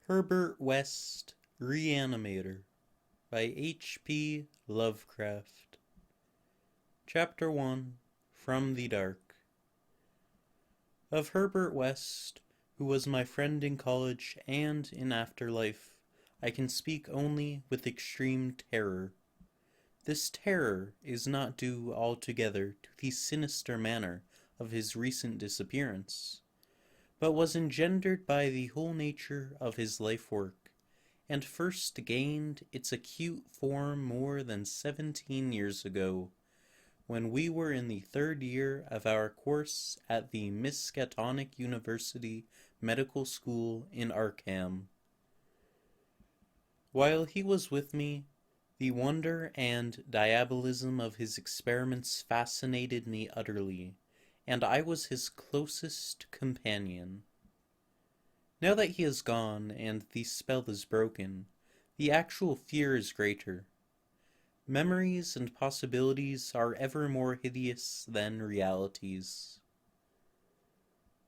Herbert West, Reanimator by H.P. Lovecraft. Chapter 1 From the Dark. Of Herbert West, who was my friend in college and in afterlife, I can speak only with extreme terror. This terror is not due altogether to the sinister manner of his recent disappearance, but was engendered by the whole nature of his life work, and first gained its acute form more than 17 years ago, when we were in the third year of our course at the Miskatonic University Medical School in Arkham. While he was with me, the wonder and diabolism of his experiments fascinated me utterly, and I was his closest companion. Now that he is gone and the spell is broken, the actual fear is greater. Memories and possibilities are ever more hideous than realities.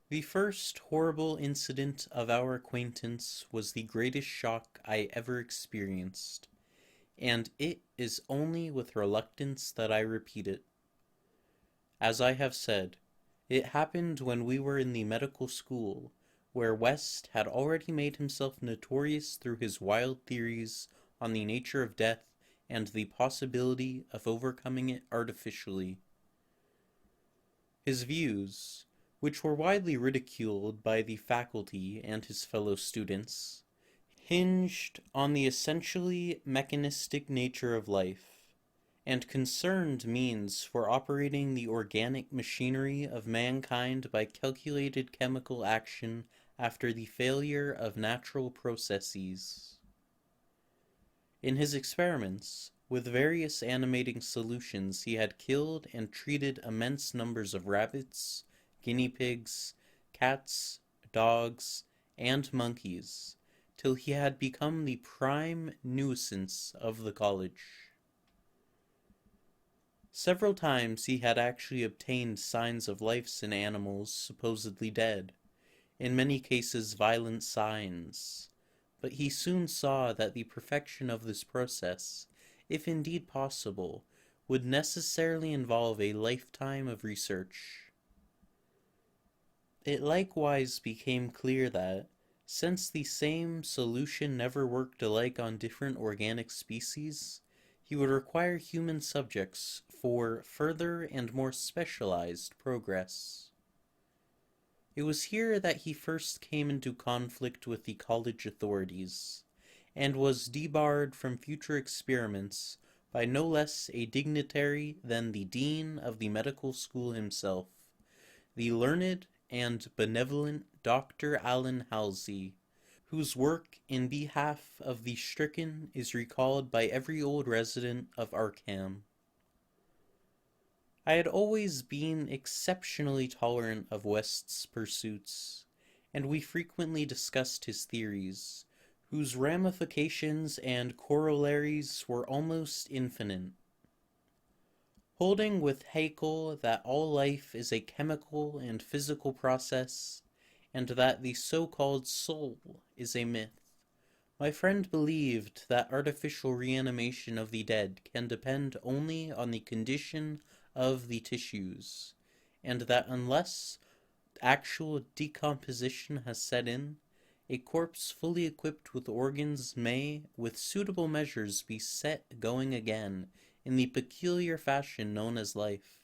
The first horrible incident of our acquaintance was the greatest shock I ever experienced, and it is only with reluctance that I repeat it. As I have said, it happened when we were in the medical school, where West had already made himself notorious through his wild theories on the nature of death and the possibility of overcoming it artificially. His views, which were widely ridiculed by the faculty and his fellow students, hinged on the essentially mechanistic nature of life, and concerned means for operating the organic machinery of mankind by calculated chemical action after the failure of natural processes. In his experiments, with various animating solutions, he had killed and treated immense numbers of rabbits, guinea pigs, cats, dogs, and monkeys, till he had become the prime nuisance of the college. Several times he had actually obtained signs of life in animals supposedly dead, in many cases violent signs, but he soon saw that the perfection of this process, if indeed possible, would necessarily involve a lifetime of research. It likewise became clear that, since the same solution never worked alike on different organic species, he would require human subjects for further and more specialized progress. It was here that he first came into conflict with the college authorities, and was debarred from future experiments by no less a dignitary than the dean of the medical school himself, the learned and benevolent Dr. Allen Halsey, whose work in behalf of the stricken is recalled by every old resident of Arkham. I had always been exceptionally tolerant of West's pursuits, and we frequently discussed his theories, whose ramifications and corollaries were almost infinite. Holding with Haeckel that all life is a chemical and physical process, and that the so-called soul is a myth, my friend believed that artificial reanimation of the dead can depend only on the condition of the tissues, and that unless actual decomposition has set in, a corpse fully equipped with organs may, with suitable measures, be set going again in the peculiar fashion known as life.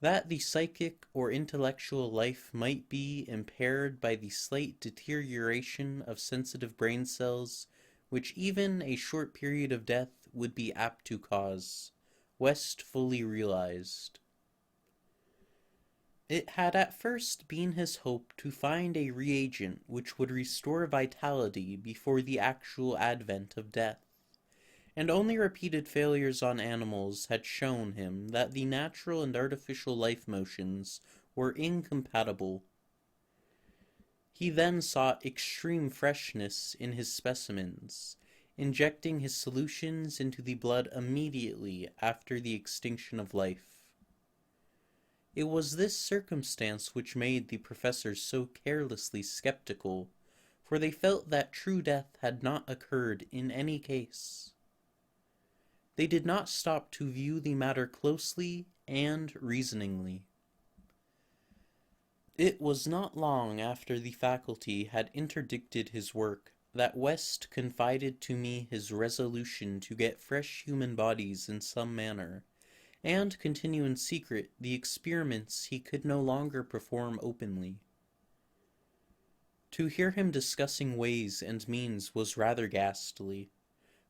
That the psychic or intellectual life might be impaired by the slight deterioration of sensitive brain cells, which even a short period of death would be apt to cause, West fully realized. It had at first been his hope to find a reagent which would restore vitality before the actual advent of death, and only repeated failures on animals had shown him that the natural and artificial life motions were incompatible. He then sought extreme freshness in his specimens, injecting his solutions into the blood immediately after the extinction of life. It was this circumstance which made the professors so carelessly skeptical, for they felt that true death had not occurred in any case. They did not stop to view the matter closely and reasoningly. It was not long after the faculty had interdicted his work that West confided to me his resolution to get fresh human bodies in some manner, and continue in secret the experiments he could no longer perform openly. To hear him discussing ways and means was rather ghastly,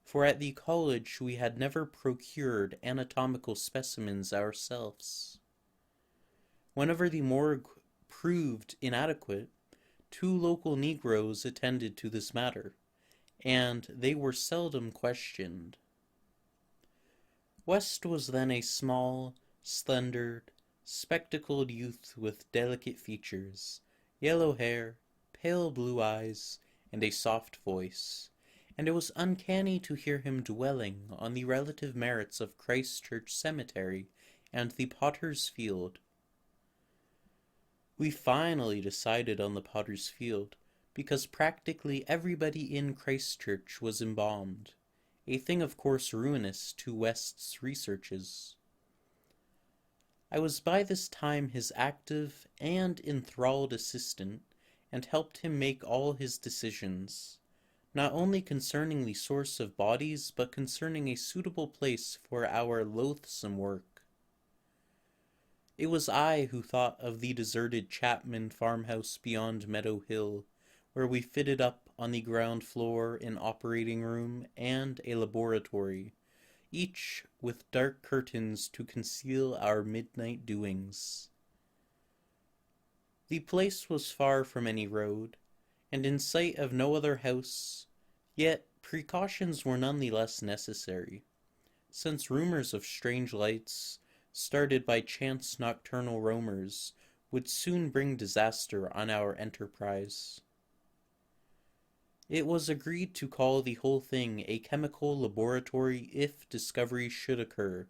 for at the college we had never procured anatomical specimens ourselves. Whenever the morgue proved inadequate, 2 local Negroes attended to this matter, and they were seldom questioned. West was then a small, slender, spectacled youth with delicate features, yellow hair, pale blue eyes, and a soft voice, and it was uncanny to hear him dwelling on the relative merits of Christ Church Cemetery and the Potter's Field. We finally decided on the Potter's Field, because practically everybody in Christchurch was embalmed, a thing of course ruinous to West's researches. I was by this time his active and enthralled assistant, and helped him make all his decisions, not only concerning the source of bodies, but concerning a suitable place for our loathsome work. It was I who thought of the deserted Chapman farmhouse beyond Meadow Hill, where we fitted up on the ground floor an operating room and a laboratory, each with dark curtains to conceal our midnight doings. The place was far from any road, and in sight of no other house, yet precautions were none the less necessary, since rumors of strange lights, started by chance nocturnal roamers, would soon bring disaster on our enterprise. It was agreed to call the whole thing a chemical laboratory if discovery should occur.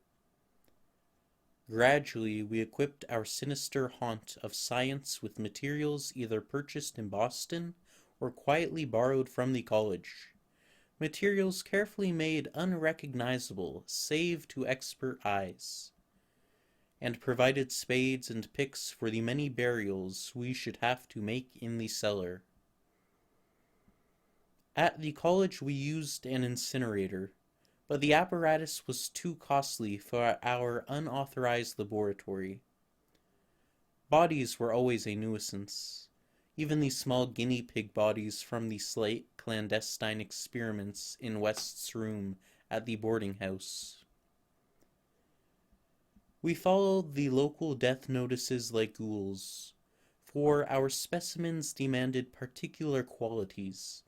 Gradually we equipped our sinister haunt of science with materials either purchased in Boston or quietly borrowed from the college, materials carefully made unrecognizable save to expert eyes, and provided spades and picks for the many burials we should have to make in the cellar. At the college we used an incinerator, but the apparatus was too costly for our unauthorized laboratory. Bodies were always a nuisance, even the small guinea pig bodies from the slight clandestine experiments in West's room at the boarding house. We followed the local death notices like ghouls, for our specimens demanded particular qualities.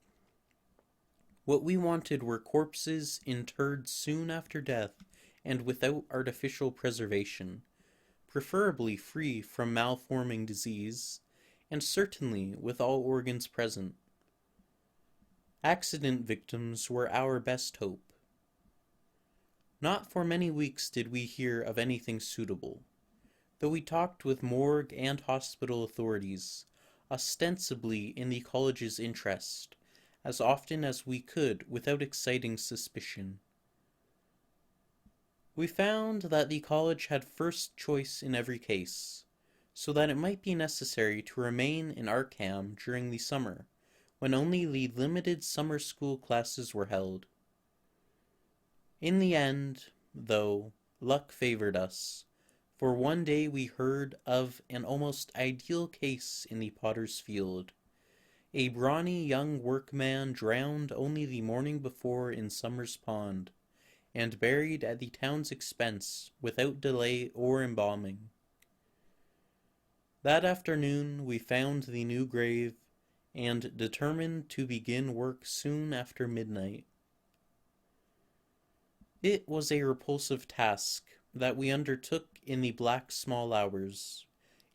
What we wanted were corpses interred soon after death and without artificial preservation, preferably free from malforming disease, and certainly with all organs present. Accident victims were our best hope. Not for many weeks did we hear of anything suitable, though we talked with morgue and hospital authorities, ostensibly in the college's interest, as often as we could without exciting suspicion. We found that the college had first choice in every case, so that it might be necessary to remain in Arkham during the summer, when only the limited summer school classes were held. In the end, though, luck favored us, for one day we heard of an almost ideal case in the Potter's Field. A brawny young workman drowned only the morning before in Summer's Pond, and buried at the town's expense without delay or embalming. That afternoon we found the new grave, and determined to begin work soon after midnight. It was a repulsive task that we undertook in the black small hours,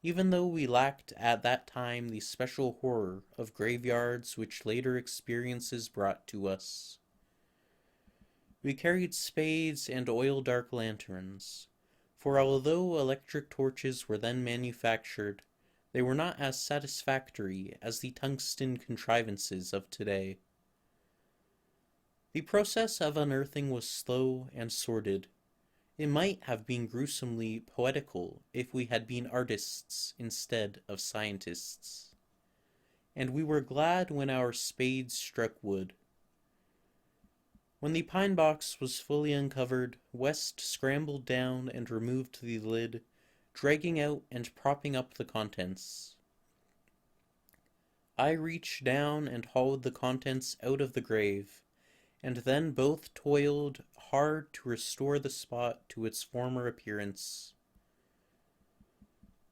even though we lacked at that time the special horror of graveyards which later experiences brought to us. We carried spades and oil-dark lanterns, for although electric torches were then manufactured, they were not as satisfactory as the tungsten contrivances of today. The process of unearthing was slow and sordid. It might have been gruesomely poetical if we had been artists instead of scientists. And we were glad when our spades struck wood. When the pine box was fully uncovered, West scrambled down and removed the lid, dragging out and propping up the contents. I reached down and hauled the contents out of the grave, and then both toiled hard to restore the spot to its former appearance.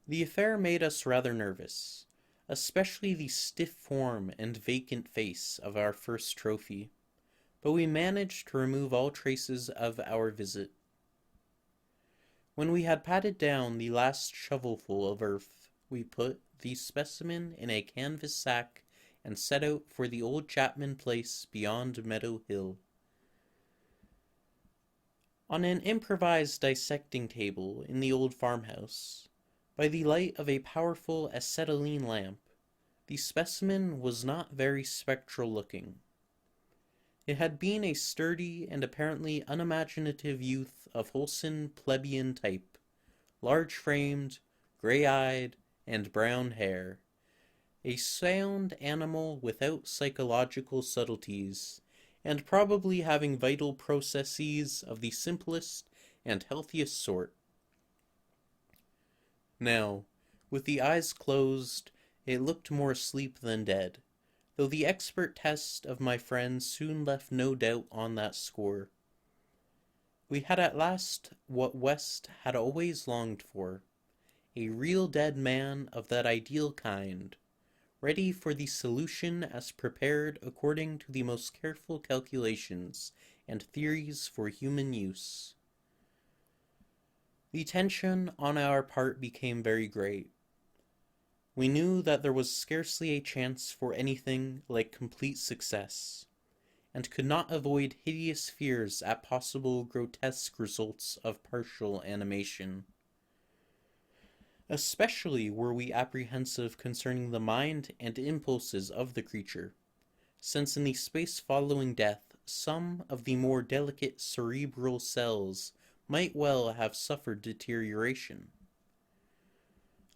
The affair made us rather nervous, especially the stiff form and vacant face of our first trophy, but we managed to remove all traces of our visit. When we had patted down the last shovelful of earth, we put the specimen in a canvas sack and set out for the old Chapman place beyond Meadow Hill. On an improvised dissecting table in the old farmhouse, by the light of a powerful acetylene lamp, the specimen was not very spectral looking. It had been a sturdy and apparently unimaginative youth of wholesome plebeian type, large-framed, gray-eyed, and brown hair, a sound animal without psychological subtleties, and probably having vital processes of the simplest and healthiest sort. Now, with the eyes closed, it looked more asleep than dead, though the expert test of my friends soon left no doubt on that score. We had at last what West had always longed for, a real dead man of that ideal kind, ready for the solution as prepared according to the most careful calculations and theories for human use. The tension on our part became very great. We knew that there was scarcely a chance for anything like complete success, and could not avoid hideous fears at possible grotesque results of partial animation. Especially were we apprehensive concerning the mind and impulses of the creature, since in the space following death some of the more delicate cerebral cells might well have suffered deterioration.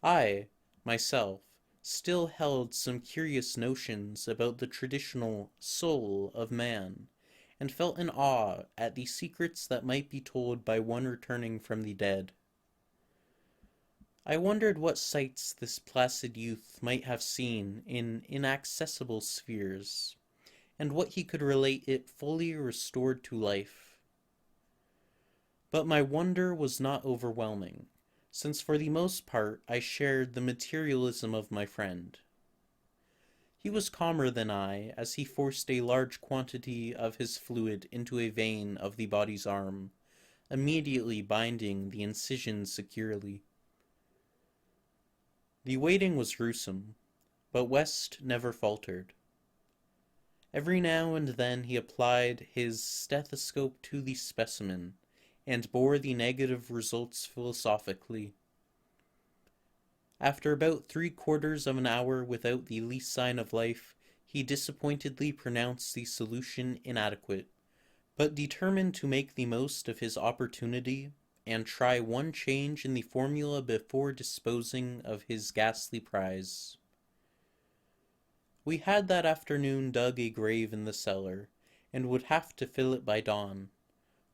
I, myself, still held some curious notions about the traditional soul of man, and felt an awe at the secrets that might be told by one returning from the dead. I wondered what sights this placid youth might have seen in inaccessible spheres, and what he could relate it fully restored to life. But my wonder was not overwhelming, since for the most part I shared the materialism of my friend. He was calmer than I as he forced a large quantity of his fluid into a vein of the body's arm, immediately binding the incision securely. The waiting was gruesome, but West never faltered. Every now and then he applied his stethoscope to the specimen, and bore the negative results philosophically. After about 3/4 of an hour without the least sign of life, he disappointedly pronounced the solution inadequate, but determined to make the most of his opportunity and try one change in the formula before disposing of his ghastly prize. We had that afternoon dug a grave in the cellar, and would have to fill it by dawn,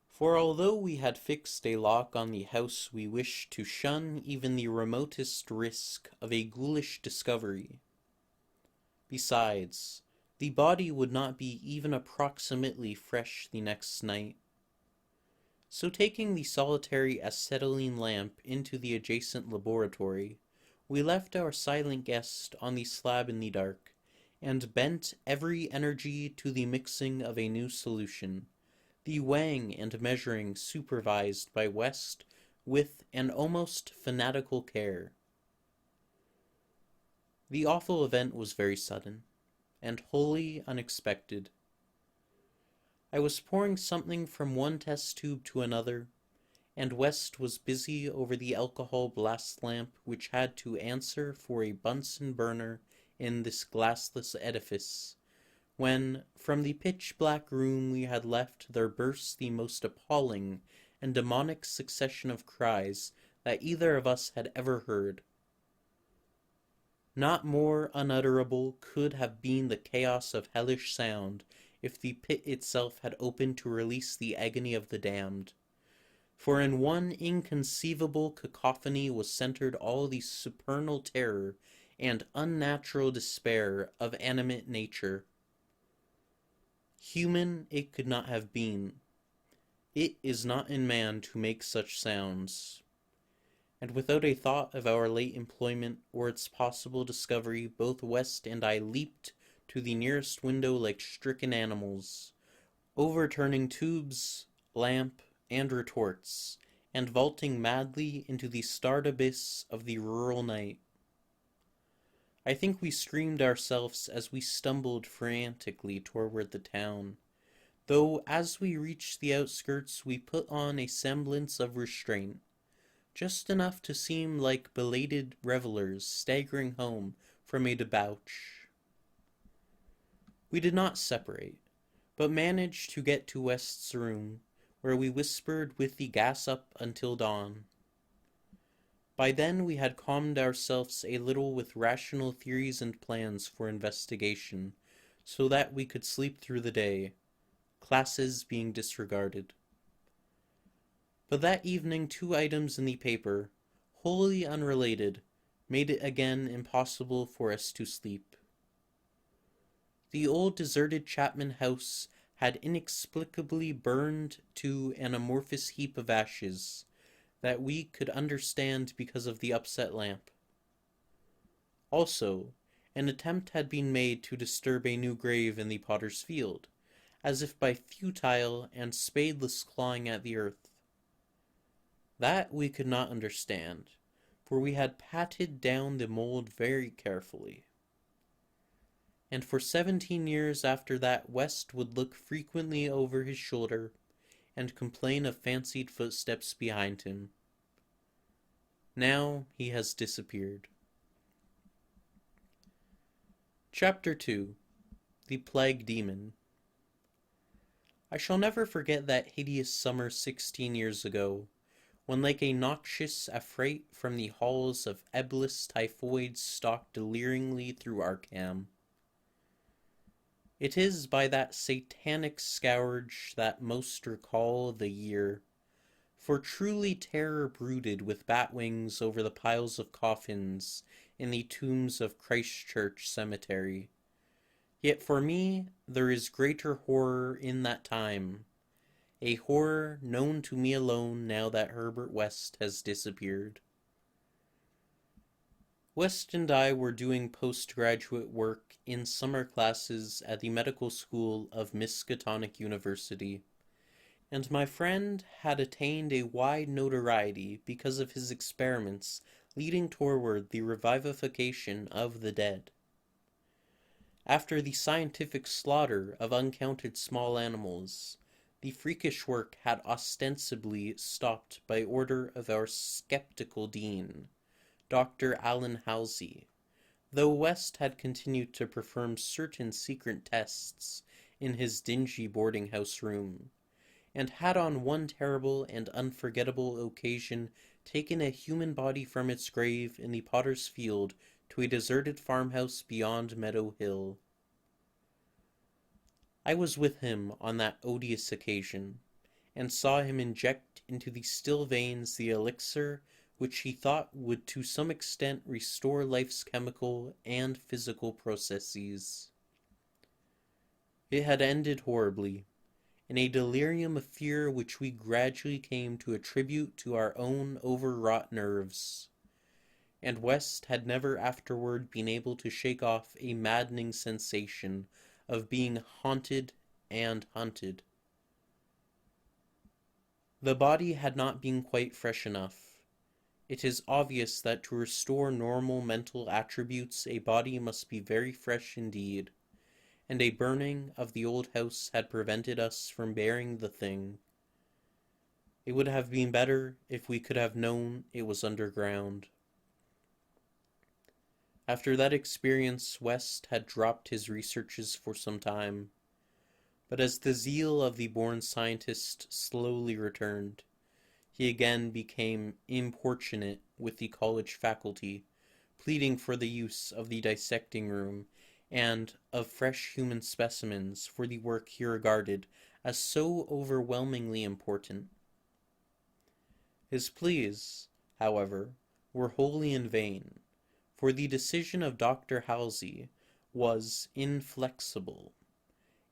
for although we had fixed a lock on the house, we wished to shun even the remotest risk of a ghoulish discovery. Besides, the body would not be even approximately fresh the next night. So taking the solitary acetylene lamp into the adjacent laboratory, we left our silent guest on the slab in the dark, and bent every energy to the mixing of a new solution, the weighing and measuring supervised by West with an almost fanatical care. The awful event was very sudden, and wholly unexpected. I was pouring something from one test tube to another, and West was busy over the alcohol blast lamp which had to answer for a Bunsen burner in this glassless edifice, when, from the pitch-black room we had left, there burst the most appalling and demonic succession of cries that either of us had ever heard. Not more unutterable could have been the chaos of hellish sound if the pit itself had opened to release the agony of the damned. For in one inconceivable cacophony was centered all the supernal terror and unnatural despair of animate nature. Human it could not have been. It is not in man to make such sounds. And without a thought of our late employment or its possible discovery, both West and I leaped to the nearest window like stricken animals, overturning tubes, lamp, and retorts, and vaulting madly into the starred abyss of the rural night. I think we screamed ourselves as we stumbled frantically toward the town, though as we reached the outskirts we put on a semblance of restraint, just enough to seem like belated revelers staggering home from a debauch. We did not separate, but managed to get to West's room, where we whispered with the gas up until dawn. By then we had calmed ourselves a little with rational theories and plans for investigation, so that we could sleep through the day, classes being disregarded. But that evening 2 items in the paper, wholly unrelated, made it again impossible for us to sleep. The old deserted Chapman house had inexplicably burned to an amorphous heap of ashes that we could understand because of the upset lamp. Also, an attempt had been made to disturb a new grave in the potter's field, as if by futile and spadeless clawing at the earth. That we could not understand, for we had patted down the mold very carefully. And for 17 years after that, West would look frequently over his shoulder and complain of fancied footsteps behind him. Now he has disappeared. Chapter 2. The Plague Demon. I shall never forget that hideous summer 16 years ago, when like a noxious afrite from the halls of Eblis typhoid stalked deleeringly through Arkham. It is by that satanic scourge that most recall the year, for truly terror brooded with bat wings over the piles of coffins in the tombs of Christchurch Cemetery. Yet for me there is greater horror in that time, a horror known to me alone now that Herbert West has disappeared. West and I were doing postgraduate work in summer classes at the medical school of Miskatonic University, and my friend had attained a wide notoriety because of his experiments leading toward the revivification of the dead. After the scientific slaughter of uncounted small animals, the freakish work had ostensibly stopped by order of our skeptical dean, Dr. Allen Halsey, though West had continued to perform certain secret tests in his dingy boarding-house room, and had on one terrible and unforgettable occasion taken a human body from its grave in the Potter's Field to a deserted farmhouse beyond Meadow Hill. I was with him on that odious occasion, and saw him inject into the still veins the elixir which he thought would to some extent restore life's chemical and physical processes. It had ended horribly, in a delirium of fear which we gradually came to attribute to our own overwrought nerves, and West had never afterward been able to shake off a maddening sensation of being haunted and hunted. The body had not been quite fresh enough. It is obvious that to restore normal mental attributes a body must be very fresh indeed, and a burning of the old house had prevented us from bearing the thing. It would have been better if we could have known it was underground. After that experience, West had dropped his researches for some time, but as the zeal of the born scientist slowly returned, he again became importunate with the college faculty, pleading for the use of the dissecting room and of fresh human specimens for the work he regarded as so overwhelmingly important. His pleas, however, were wholly in vain, for the decision of Dr. Halsey was inflexible,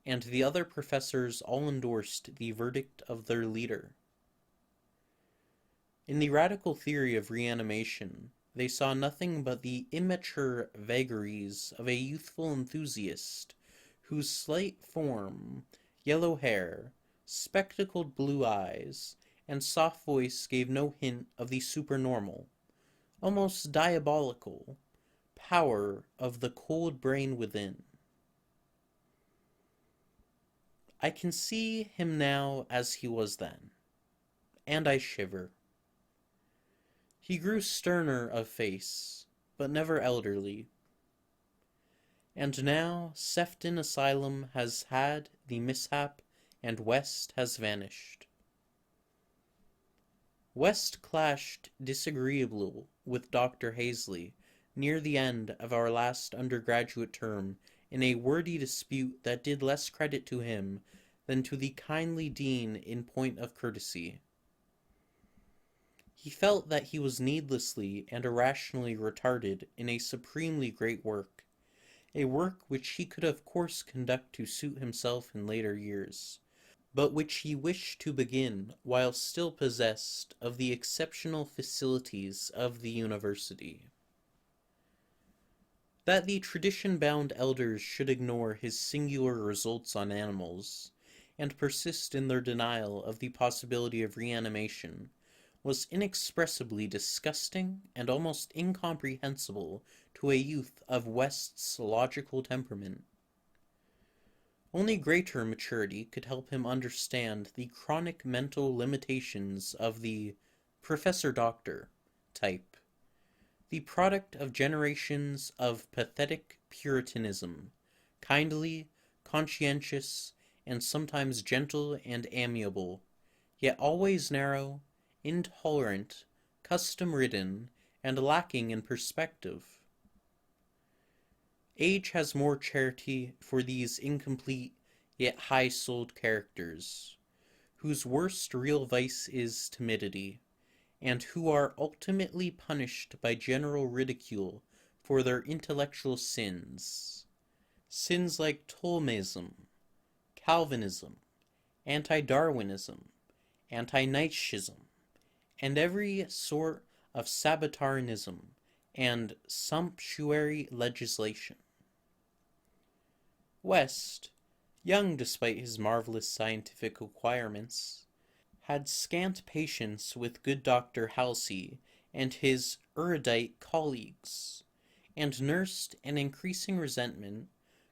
and the other professors all endorsed the verdict of their leader. In the radical theory of reanimation, they saw nothing but the immature vagaries of a youthful enthusiast whose slight form, yellow hair, spectacled blue eyes, and soft voice gave no hint of the supernormal, almost diabolical, power of the cold brain within. I can see him now as he was then, and I shiver. He grew sterner of face, but never elderly. And now Sefton Asylum has had the mishap, and West has vanished. West clashed disagreeably with Dr. Hazley near the end of our last undergraduate term in a wordy dispute that did less credit to him than to the kindly dean in point of courtesy. He felt that he was needlessly and irrationally retarded in a supremely great work, a work which he could of course conduct to suit himself in later years, but which he wished to begin while still possessed of the exceptional facilities of the university. That the tradition-bound elders should ignore his singular results on animals, and persist in their denial of the possibility of reanimation, was inexpressibly disgusting and almost incomprehensible to a youth of West's logical temperament. Only greater maturity could help him understand the chronic mental limitations of the Professor Doctor type, the product of generations of pathetic puritanism, kindly, conscientious, and sometimes gentle and amiable, yet always narrow, intolerant, custom-ridden, and lacking in perspective. Age has more charity for these incomplete yet high-souled characters, whose worst real vice is timidity, and who are ultimately punished by general ridicule for their intellectual sins. Sins like Ptolemism, Calvinism, anti-Darwinism, anti-Nietzscheism, and every sort of Sabbatarianism and sumptuary legislation. West, young despite his marvelous scientific acquirements, had scant patience with good Dr. Halsey and his erudite colleagues, and nursed an increasing resentment,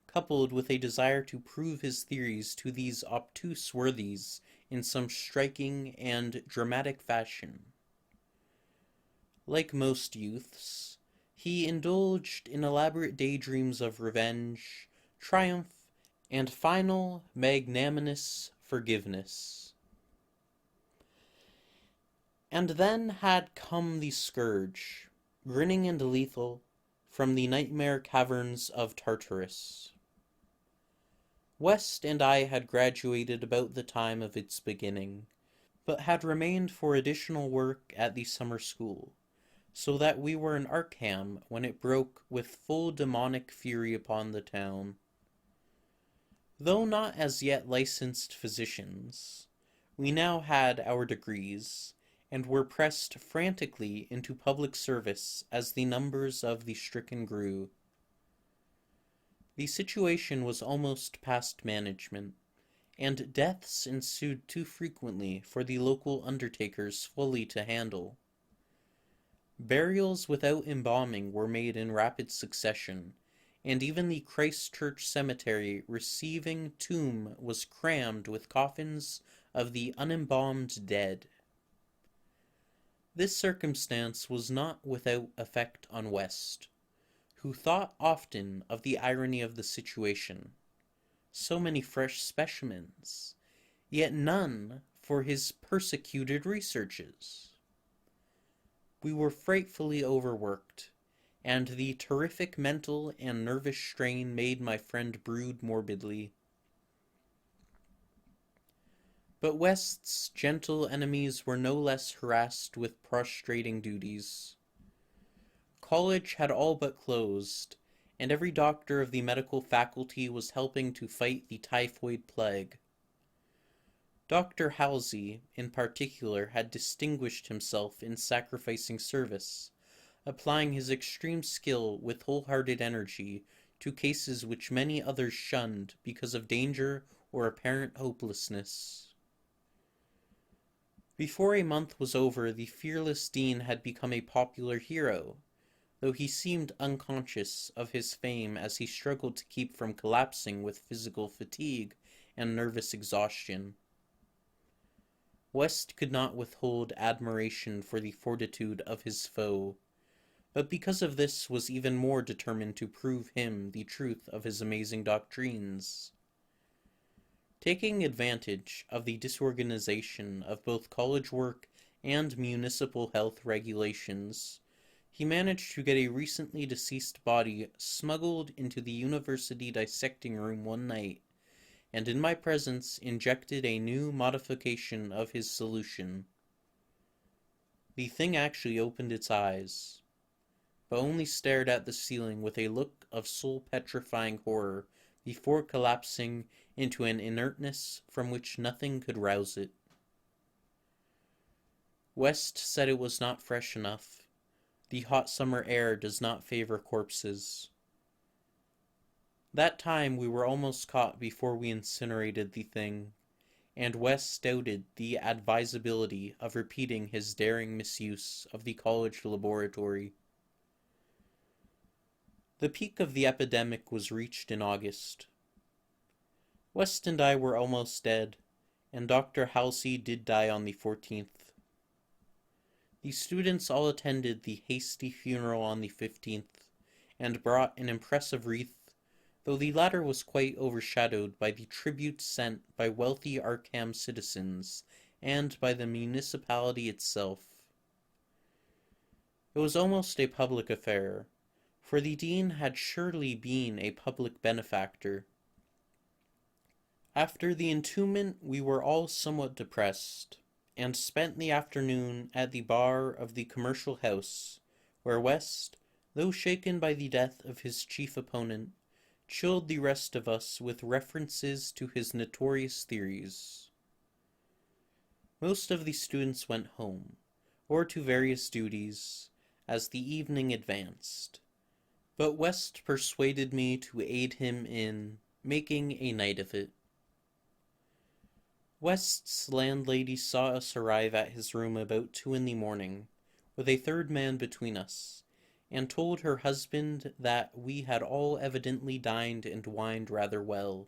coupled with a desire to prove his theories to these obtuse worthies in some striking and dramatic fashion. Like most youths, he indulged in elaborate daydreams of revenge, triumph, and final magnanimous forgiveness. And then had come the scourge, grinning and lethal, from the nightmare caverns of Tartarus. West and I had graduated about the time of its beginning, but had remained for additional work at the summer school, so that we were in Arkham when it broke with full demonic fury upon the town. Though not as yet licensed physicians, we now had our degrees, and were pressed frantically into public service as the numbers of the stricken grew. The situation was almost past management, and deaths ensued too frequently for the local undertakers fully to handle. Burials without embalming were made in rapid succession, and even the Christchurch Cemetery receiving tomb was crammed with coffins of the unembalmed dead. This circumstance was not without effect on West, who thought often of the irony of the situation. So many fresh specimens, yet none for his persecuted researches. We were frightfully overworked, and the terrific mental and nervous strain made my friend brood morbidly. But West's gentle enemies were no less harassed with prostrating duties. College had all but closed, and every doctor of the medical faculty was helping to fight the typhoid plague. Dr. Halsey, in particular, had distinguished himself in sacrificing service, applying his extreme skill with wholehearted energy to cases which many others shunned because of danger or apparent hopelessness. Before a month was over, the fearless dean had become a popular hero, though he seemed unconscious of his fame as he struggled to keep from collapsing with physical fatigue and nervous exhaustion. West could not withhold admiration for the fortitude of his foe, but because of this was even more determined to prove him the truth of his amazing doctrines. Taking advantage of the disorganization of both college work and municipal health regulations, he managed to get a recently deceased body smuggled into the university dissecting room one night, and in my presence injected a new modification of his solution. The thing actually opened its eyes, but only stared at the ceiling with a look of soul-petrifying horror before collapsing into an inertness from which nothing could rouse it. West said it was not fresh enough. The hot summer air does not favor corpses. That time we were almost caught before we incinerated the thing, and West doubted the advisability of repeating his daring misuse of the college laboratory. The peak of the epidemic was reached in August. West and I were almost dead, and Dr. Halsey did die on the 14th. The students all attended the hasty funeral on the 15th, and brought an impressive wreath, though the latter was quite overshadowed by the tributes sent by wealthy Arkham citizens and by the municipality itself. It was almost a public affair, for the dean had surely been a public benefactor. After the entombment we were all somewhat depressed, and spent the afternoon at the bar of the commercial house, where West, though shaken by the death of his chief opponent, chilled the rest of us with references to his notorious theories. Most of the students went home, or to various duties, as the evening advanced, but West persuaded me to aid him in making a night of it. West's landlady saw us arrive at his room about 2 a.m, with a third man between us, and told her husband that we had all evidently dined and wined rather well.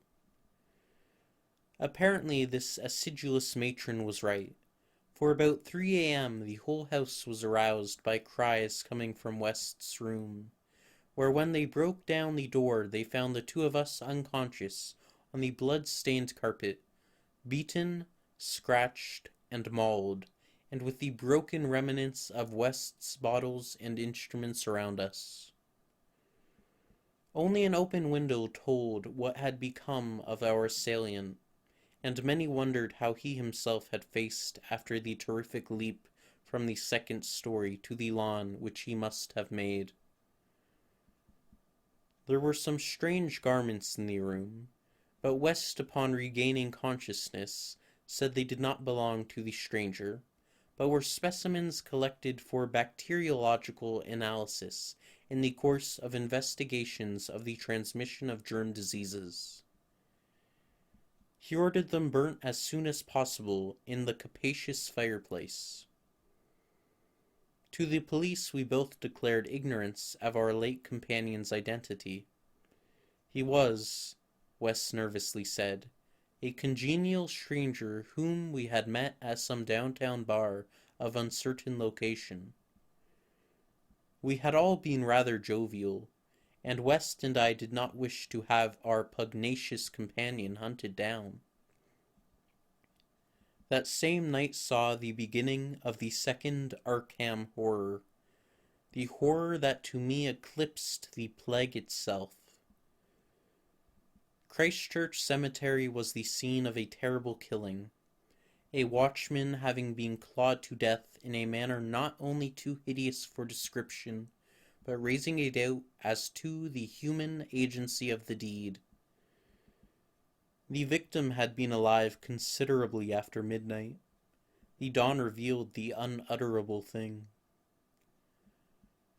Apparently this acidulous matron was right, for about 3 a.m. the whole house was aroused by cries coming from West's room, where when they broke down the door they found the two of us unconscious on the blood-stained carpet, beaten, scratched, and mauled, and with the broken remnants of West's bottles and instruments around us. Only an open window told what had become of our assailant, and many wondered how he himself had faced after the terrific leap from the second story to the lawn which he must have made. There were some strange garments in the room, but West, upon regaining consciousness, said they did not belong to the stranger, but were specimens collected for bacteriological analysis in the course of investigations of the transmission of germ diseases. He ordered them burnt as soon as possible in the capacious fireplace. To the police we both declared ignorance of our late companion's identity. He was, West nervously said, a congenial stranger whom we had met at some downtown bar of uncertain location. We had all been rather jovial, and West and I did not wish to have our pugnacious companion hunted down. That same night saw the beginning of the second Arkham horror, the horror that to me eclipsed the plague itself. Christchurch Cemetery was the scene of a terrible killing, a watchman having been clawed to death in a manner not only too hideous for description, but raising a doubt as to the human agency of the deed. The victim had been alive considerably after midnight. The dawn revealed the unutterable thing.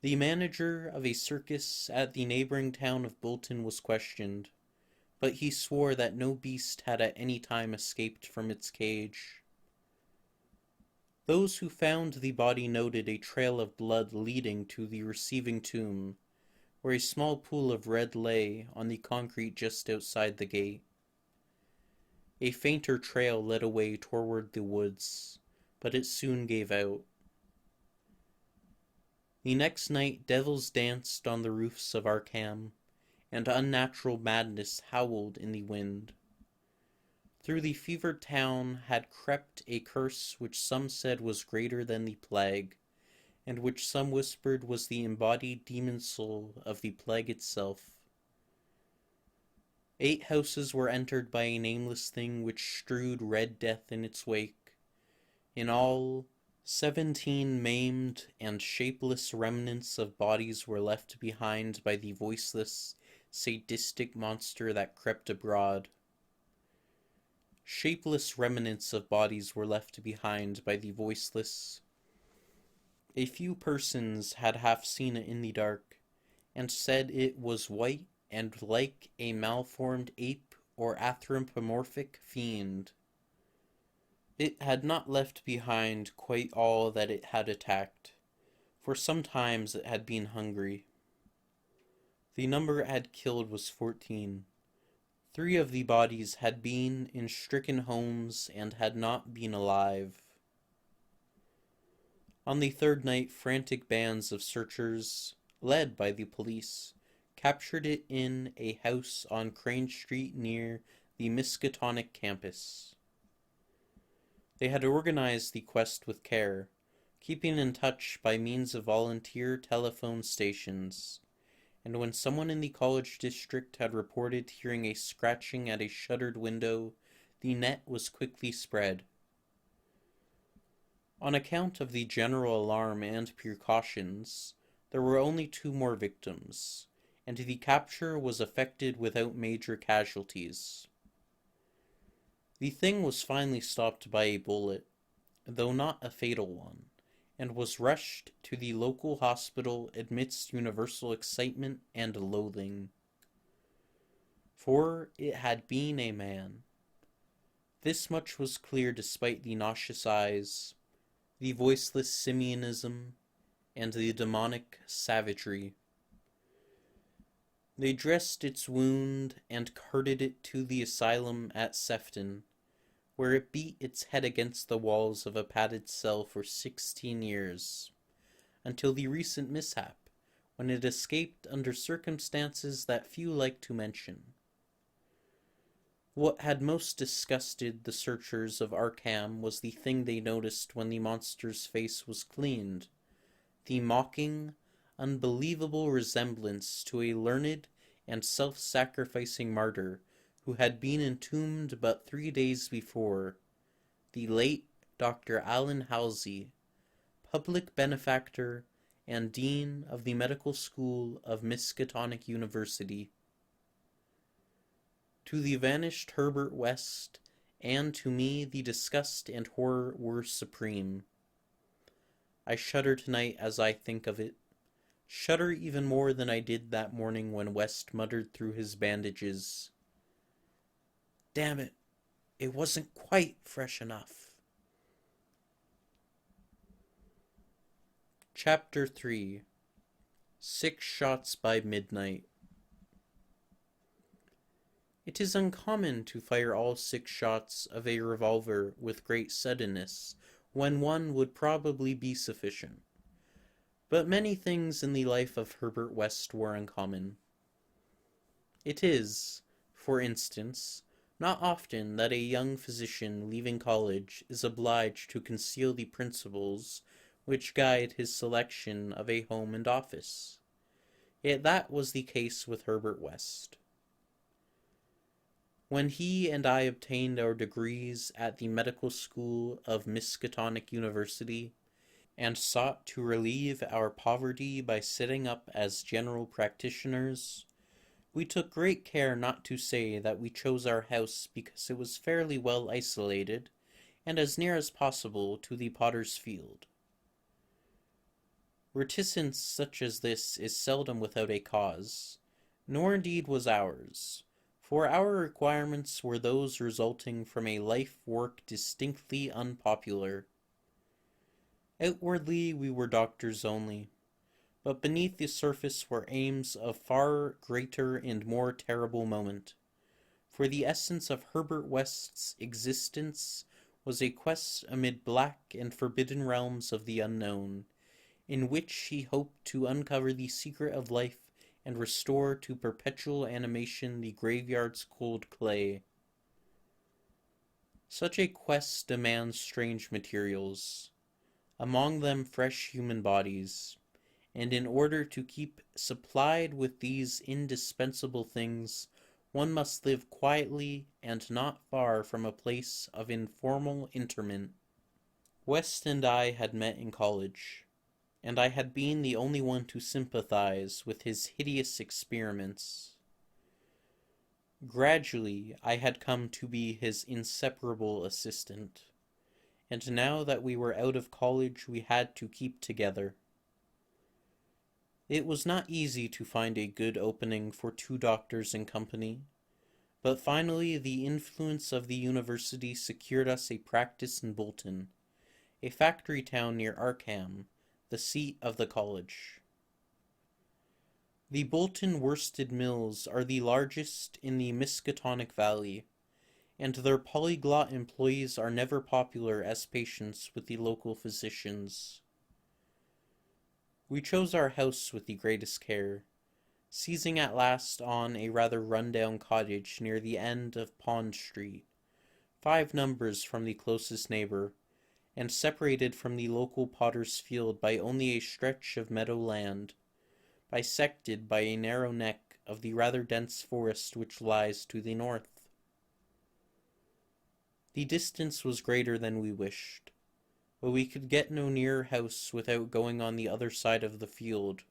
The manager of a circus at the neighboring town of Bolton was questioned, but he swore that no beast had at any time escaped from its cage. Those who found the body noted a trail of blood leading to the receiving tomb, where a small pool of red lay on the concrete just outside the gate. A fainter trail led away toward the woods, but it soon gave out. The next night devils danced on the roofs of Arkham, and unnatural madness howled in the wind. Through the fevered town had crept a curse which some said was greater than the plague, and which some whispered was the embodied demon soul of the plague itself. 8 houses were entered by a nameless thing which strewed red death in its wake. In all, 17 maimed and shapeless remnants of bodies were left behind by the voiceless, sadistic monster that crept abroad. Shapeless remnants of bodies were left behind by the voiceless. A few persons had half seen it in the dark, and said it was white and like a malformed ape or anthropomorphic fiend. It had not left behind quite all that it had attacked, for sometimes it had been hungry. The number it had killed was 14. 3 of the bodies had been in stricken homes and had not been alive. On the 3rd night, frantic bands of searchers, led by the police, captured it in a house on Crane Street near the Miskatonic campus. They had organized the quest with care, keeping in touch by means of volunteer telephone stations, and when someone in the college district had reported hearing a scratching at a shuttered window, the net was quickly spread. On account of the general alarm and precautions, there were only 2 more victims, and the capture was effected without major casualties. The thing was finally stopped by a bullet, though not a fatal one, and was rushed to the local hospital amidst universal excitement and loathing. For it had been a man. This much was clear despite the nauseous eyes, the voiceless simianism, and the demonic savagery. They dressed its wound and carted it to the asylum at Sefton, where it beat its head against the walls of a padded cell for 16 years, until the recent mishap, when it escaped under circumstances that few like to mention. What had most disgusted the searchers of Arkham was the thing they noticed when the monster's face was cleaned, the mocking, unbelievable resemblance to a learned and self-sacrificing martyr who had been entombed but 3 days before, the late Dr. Allen Halsey, public benefactor and dean of the medical school of Miskatonic University. To the vanished Herbert West, and to me the disgust and horror were supreme. I shudder tonight as I think of it, shudder even more than I did that morning when West muttered through his bandages, "Damn it, it wasn't quite fresh enough." Chapter 3. 6 Shots by Midnight. It is uncommon to fire all 6 shots of a revolver with great suddenness, when one would probably be sufficient. But many things in the life of Herbert West were uncommon. It is, for instance, not often that a young physician leaving college is obliged to conceal the principles which guide his selection of a home and office. Yet that was the case with Herbert West. When he and I obtained our degrees at the medical school of Miskatonic University, and sought to relieve our poverty by setting up as general practitioners, we took great care not to say that we chose our house because it was fairly well isolated and as near as possible to the potter's field. Reticence such as this is seldom without a cause, nor indeed was ours, for our requirements were those resulting from a life-work distinctly unpopular. Outwardly we were doctors only, but beneath the surface were aims of far greater and more terrible moment, for the essence of Herbert West's existence was a quest amid black and forbidden realms of the unknown, in which he hoped to uncover the secret of life and restore to perpetual animation the graveyard's cold clay. Such a quest demands strange materials, among them fresh human bodies, and in order to keep supplied with these indispensable things, one must live quietly and not far from a place of informal interment. West and I had met in college, and I had been the only one to sympathize with his hideous experiments. Gradually, I had come to be his inseparable assistant, and now that we were out of college, we had to keep together. It was not easy to find a good opening for two doctors in company, but finally the influence of the university secured us a practice in Bolton, a factory town near Arkham, the seat of the college. The Bolton worsted mills are the largest in the Miskatonic Valley, and their polyglot employees are never popular as patients with the local physicians. We chose our house with the greatest care, seizing at last on a rather run-down cottage near the end of Pond Street, 5 numbers from the closest neighbor, and separated from the local potter's field by only a stretch of meadow land, bisected by a narrow neck of the rather dense forest which lies to the north. The distance was greater than we wished, but we could get no nearer house without going on the other side of the field,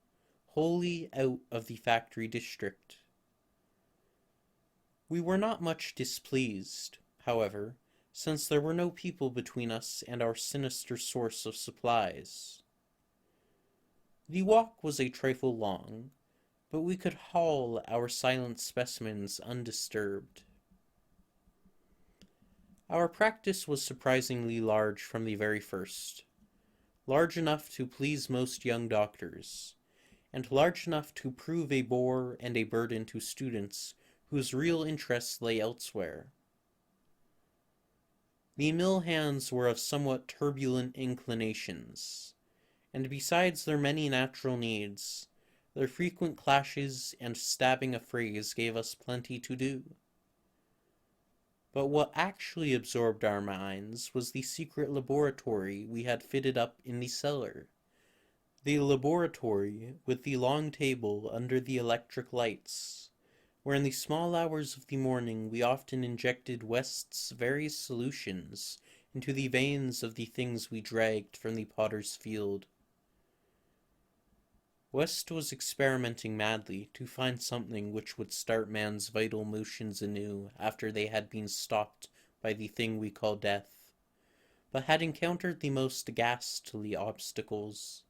wholly out of the factory district. We were not much displeased, however, since there were no people between us and our sinister source of supplies. The walk was a trifle long, but we could haul our silent specimens undisturbed. Our practice was surprisingly large from the very first, large enough to please most young doctors, and large enough to prove a bore and a burden to students whose real interests lay elsewhere. The mill hands were of somewhat turbulent inclinations, and besides their many natural needs, their frequent clashes and stabbing affrays gave us plenty to do. But what actually absorbed our minds was the secret laboratory we had fitted up in the cellar. The laboratory with the long table under the electric lights, where in the small hours of the morning we often injected West's various solutions into the veins of the things we dragged from the potter's field. West was experimenting madly to find something which would start man's vital motions anew after they had been stopped by the thing we call death, but had encountered the most ghastly obstacles.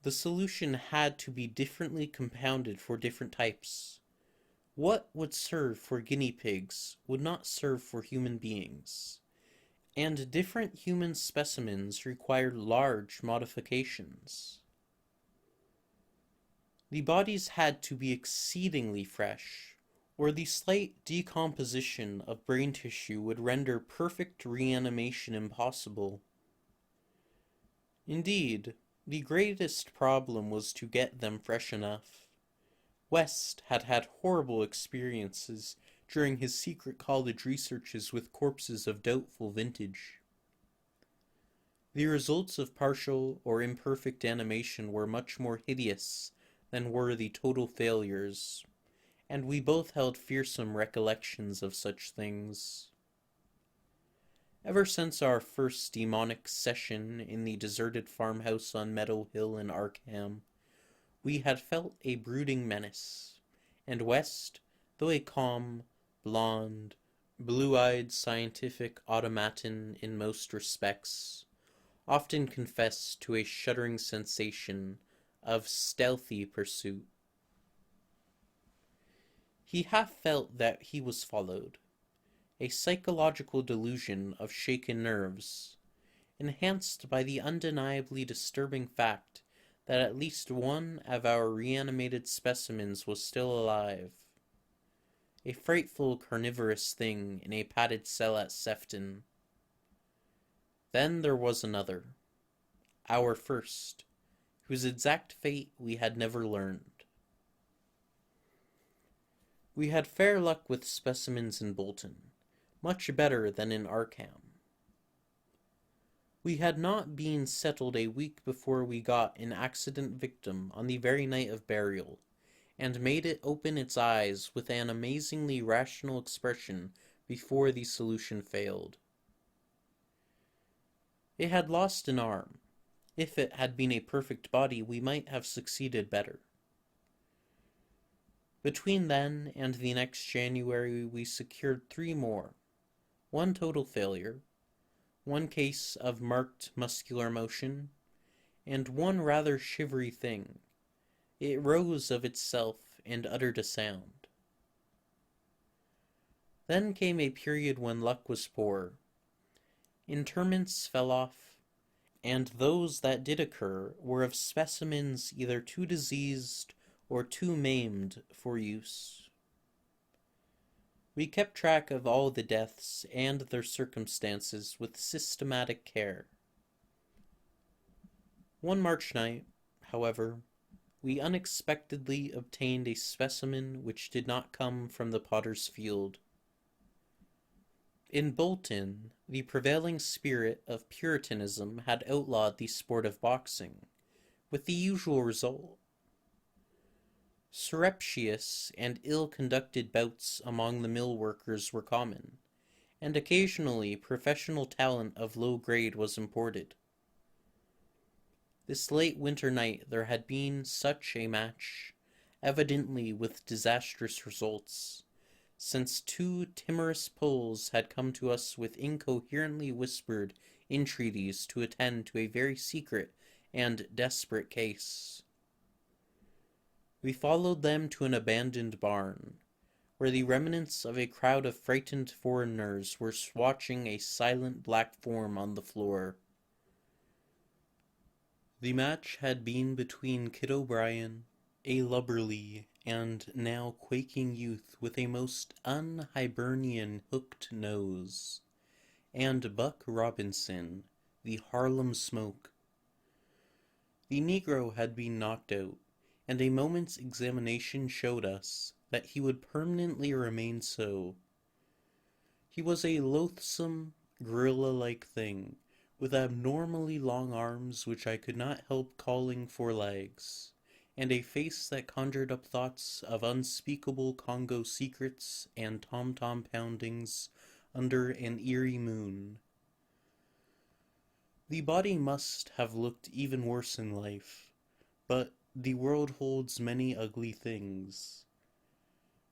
The solution had to be differently compounded for different types. What would serve for guinea pigs would not serve for human beings, and different human specimens required large modifications. The bodies had to be exceedingly fresh, or the slight decomposition of brain tissue would render perfect reanimation impossible. Indeed, the greatest problem was to get them fresh enough. West had had horrible experiences during his secret college researches with corpses of doubtful vintage. The results of partial or imperfect animation were much more hideous than were the total failures, and we both held fearsome recollections of such things. Ever since our first demonic session in the deserted farmhouse on Meadow Hill in Arkham, we had felt a brooding menace, and West, though a calm, blonde, blue-eyed scientific automaton in most respects, often confessed to a shuddering sensation of stealthy pursuit. He half felt that he was followed, a psychological delusion of shaken nerves, enhanced by the undeniably disturbing fact that at least one of our reanimated specimens was still alive. A frightful carnivorous thing in a padded cell at Sefton. Then there was another, our first, whose exact fate we had never learned. We had fair luck with specimens in Bolton, much better than in Arkham. We had not been settled a week before we got an accident victim on the very night of burial, and made it open its eyes with an amazingly rational expression before the solution failed. It had lost an arm. If it had been a perfect body, we might have succeeded better. Between then and the next January, we secured 3 more. 1 total failure, 1 case of marked muscular motion, and 1 rather shivery thing. It rose of itself and uttered a sound. Then came a period when luck was poor. Interments fell off, and those that did occur were of specimens either too diseased or too maimed for use. We kept track of all the deaths and their circumstances with systematic care. One March night, however, we unexpectedly obtained a specimen which did not come from the potter's field. In Bolton, the prevailing spirit of Puritanism had outlawed the sport of boxing, with the usual result. Surreptitious and ill-conducted bouts among the mill workers were common, and occasionally professional talent of low grade was imported. This late winter night there had been such a match, evidently with disastrous results, since 2 timorous Poles had come to us with incoherently whispered entreaties to attend to a very secret and desperate case. We followed them to an abandoned barn, where the remnants of a crowd of frightened foreigners were watching a silent black form on the floor. The match had been between Kid O'Brien, a lubberly and now quaking youth with a most un-Hibernian hooked nose, and Buck Robinson, the Harlem Smoke. The Negro had been knocked out, and a moment's examination showed us that he would permanently remain so. He was a loathsome, gorilla-like thing, with abnormally long arms which I could not help calling for legs, and a face that conjured up thoughts of unspeakable Congo secrets and tom-tom poundings under an eerie moon. The body must have looked even worse in life, but the world holds many ugly things.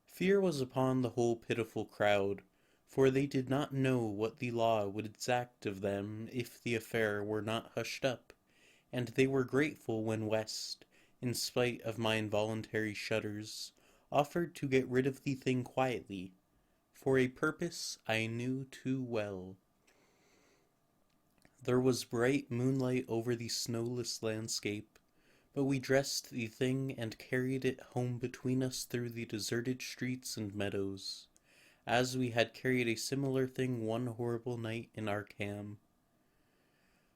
Fear was upon the whole pitiful crowd, for they did not know what the law would exact of them if the affair were not hushed up, and they were grateful when West, in spite of my involuntary shudders, offered to get rid of the thing quietly, for a purpose I knew too well. There was bright moonlight over the snowless landscape, but we dressed the thing and carried it home between us through the deserted streets and meadows, as we had carried a similar thing one horrible night in Arkham.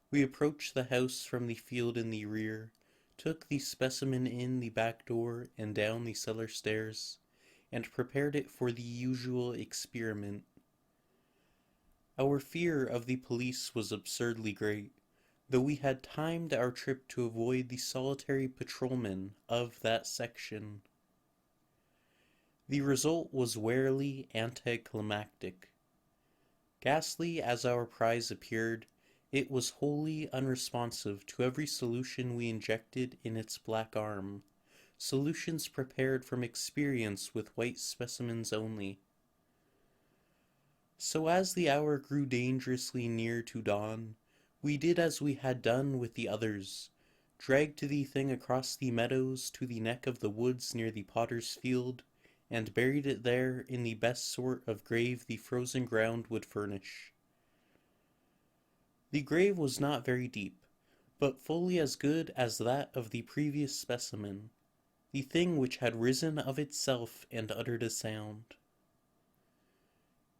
We approached the house from the field in the rear, took the specimen in the back door and down the cellar stairs, and prepared it for the usual experiment. Our fear of the police was absurdly great, though we had timed our trip to avoid the solitary patrolman of that section. The result was warily anticlimactic. Ghastly as our prize appeared, it was wholly unresponsive to every solution we injected in its black arm, solutions prepared from experience with white specimens only. So as the hour grew dangerously near to dawn, we did as we had done with the others, dragged the thing across the meadows to the neck of the woods near the potter's field, and buried it there in the best sort of grave the frozen ground would furnish. The grave was not very deep, but fully as good as that of the previous specimen, the thing which had risen of itself and uttered a sound.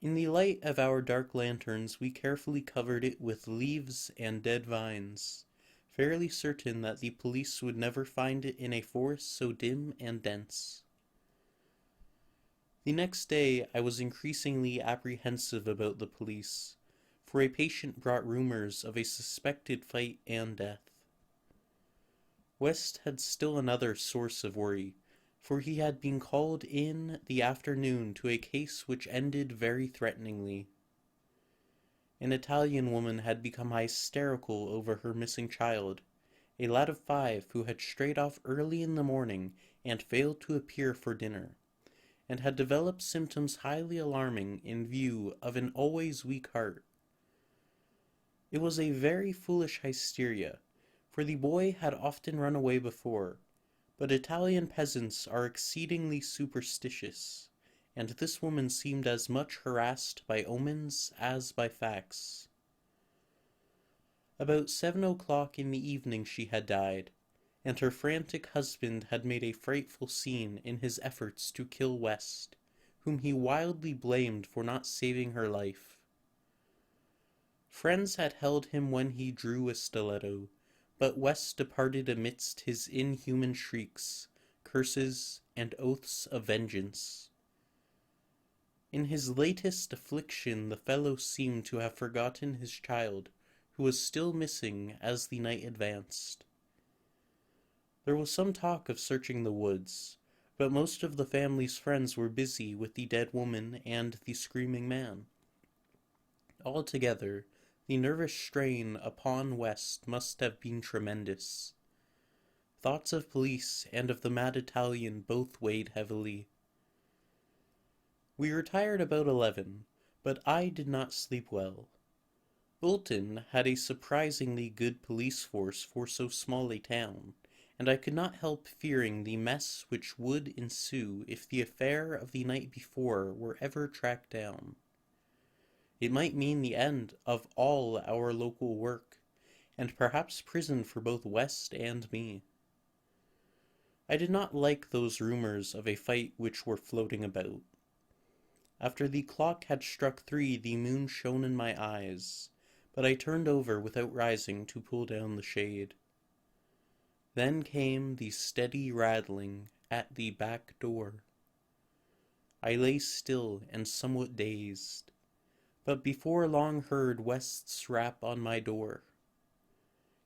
In the light of our dark lanterns we carefully covered it with leaves and dead vines, fairly certain that the police would never find it in a forest so dim and dense. The next day I was increasingly apprehensive about the police, for a patient brought rumors of a suspected fight and death. West had still another source of worry, for he had been called in the afternoon to a case which ended very threateningly. An Italian woman had become hysterical over her missing child, a lad of 5 who had strayed off early in the morning and failed to appear for dinner, and had developed symptoms highly alarming in view of an always weak heart. It was a very foolish hysteria, for the boy had often run away before, but Italian peasants are exceedingly superstitious, and this woman seemed as much harassed by omens as by facts. About 7 o'clock in the evening she had died, and her frantic husband had made a frightful scene in his efforts to kill West, whom he wildly blamed for not saving her life. Friends had held him when he drew a stiletto, but West departed amidst his inhuman shrieks, curses, and oaths of vengeance. In his latest affliction the fellow seemed to have forgotten his child, who was still missing as the night advanced. There was some talk of searching the woods, but most of the family's friends were busy with the dead woman and the screaming man. Altogether, the nervous strain upon West must have been tremendous. Thoughts of police and of the mad Italian both weighed heavily. We retired about 11, but I did not sleep well. Bolton had a surprisingly good police force for so small a town, and I could not help fearing the mess which would ensue if the affair of the night before were ever tracked down. It might mean the end of all our local work, and perhaps prison for both West and me. I did not like those rumors of a fight which were floating about. After the clock had struck 3, the moon shone in my eyes, but I turned over without rising to pull down the shade. Then came the steady rattling at the back door. I lay still and somewhat dazed, but before long heard West's rap on my door.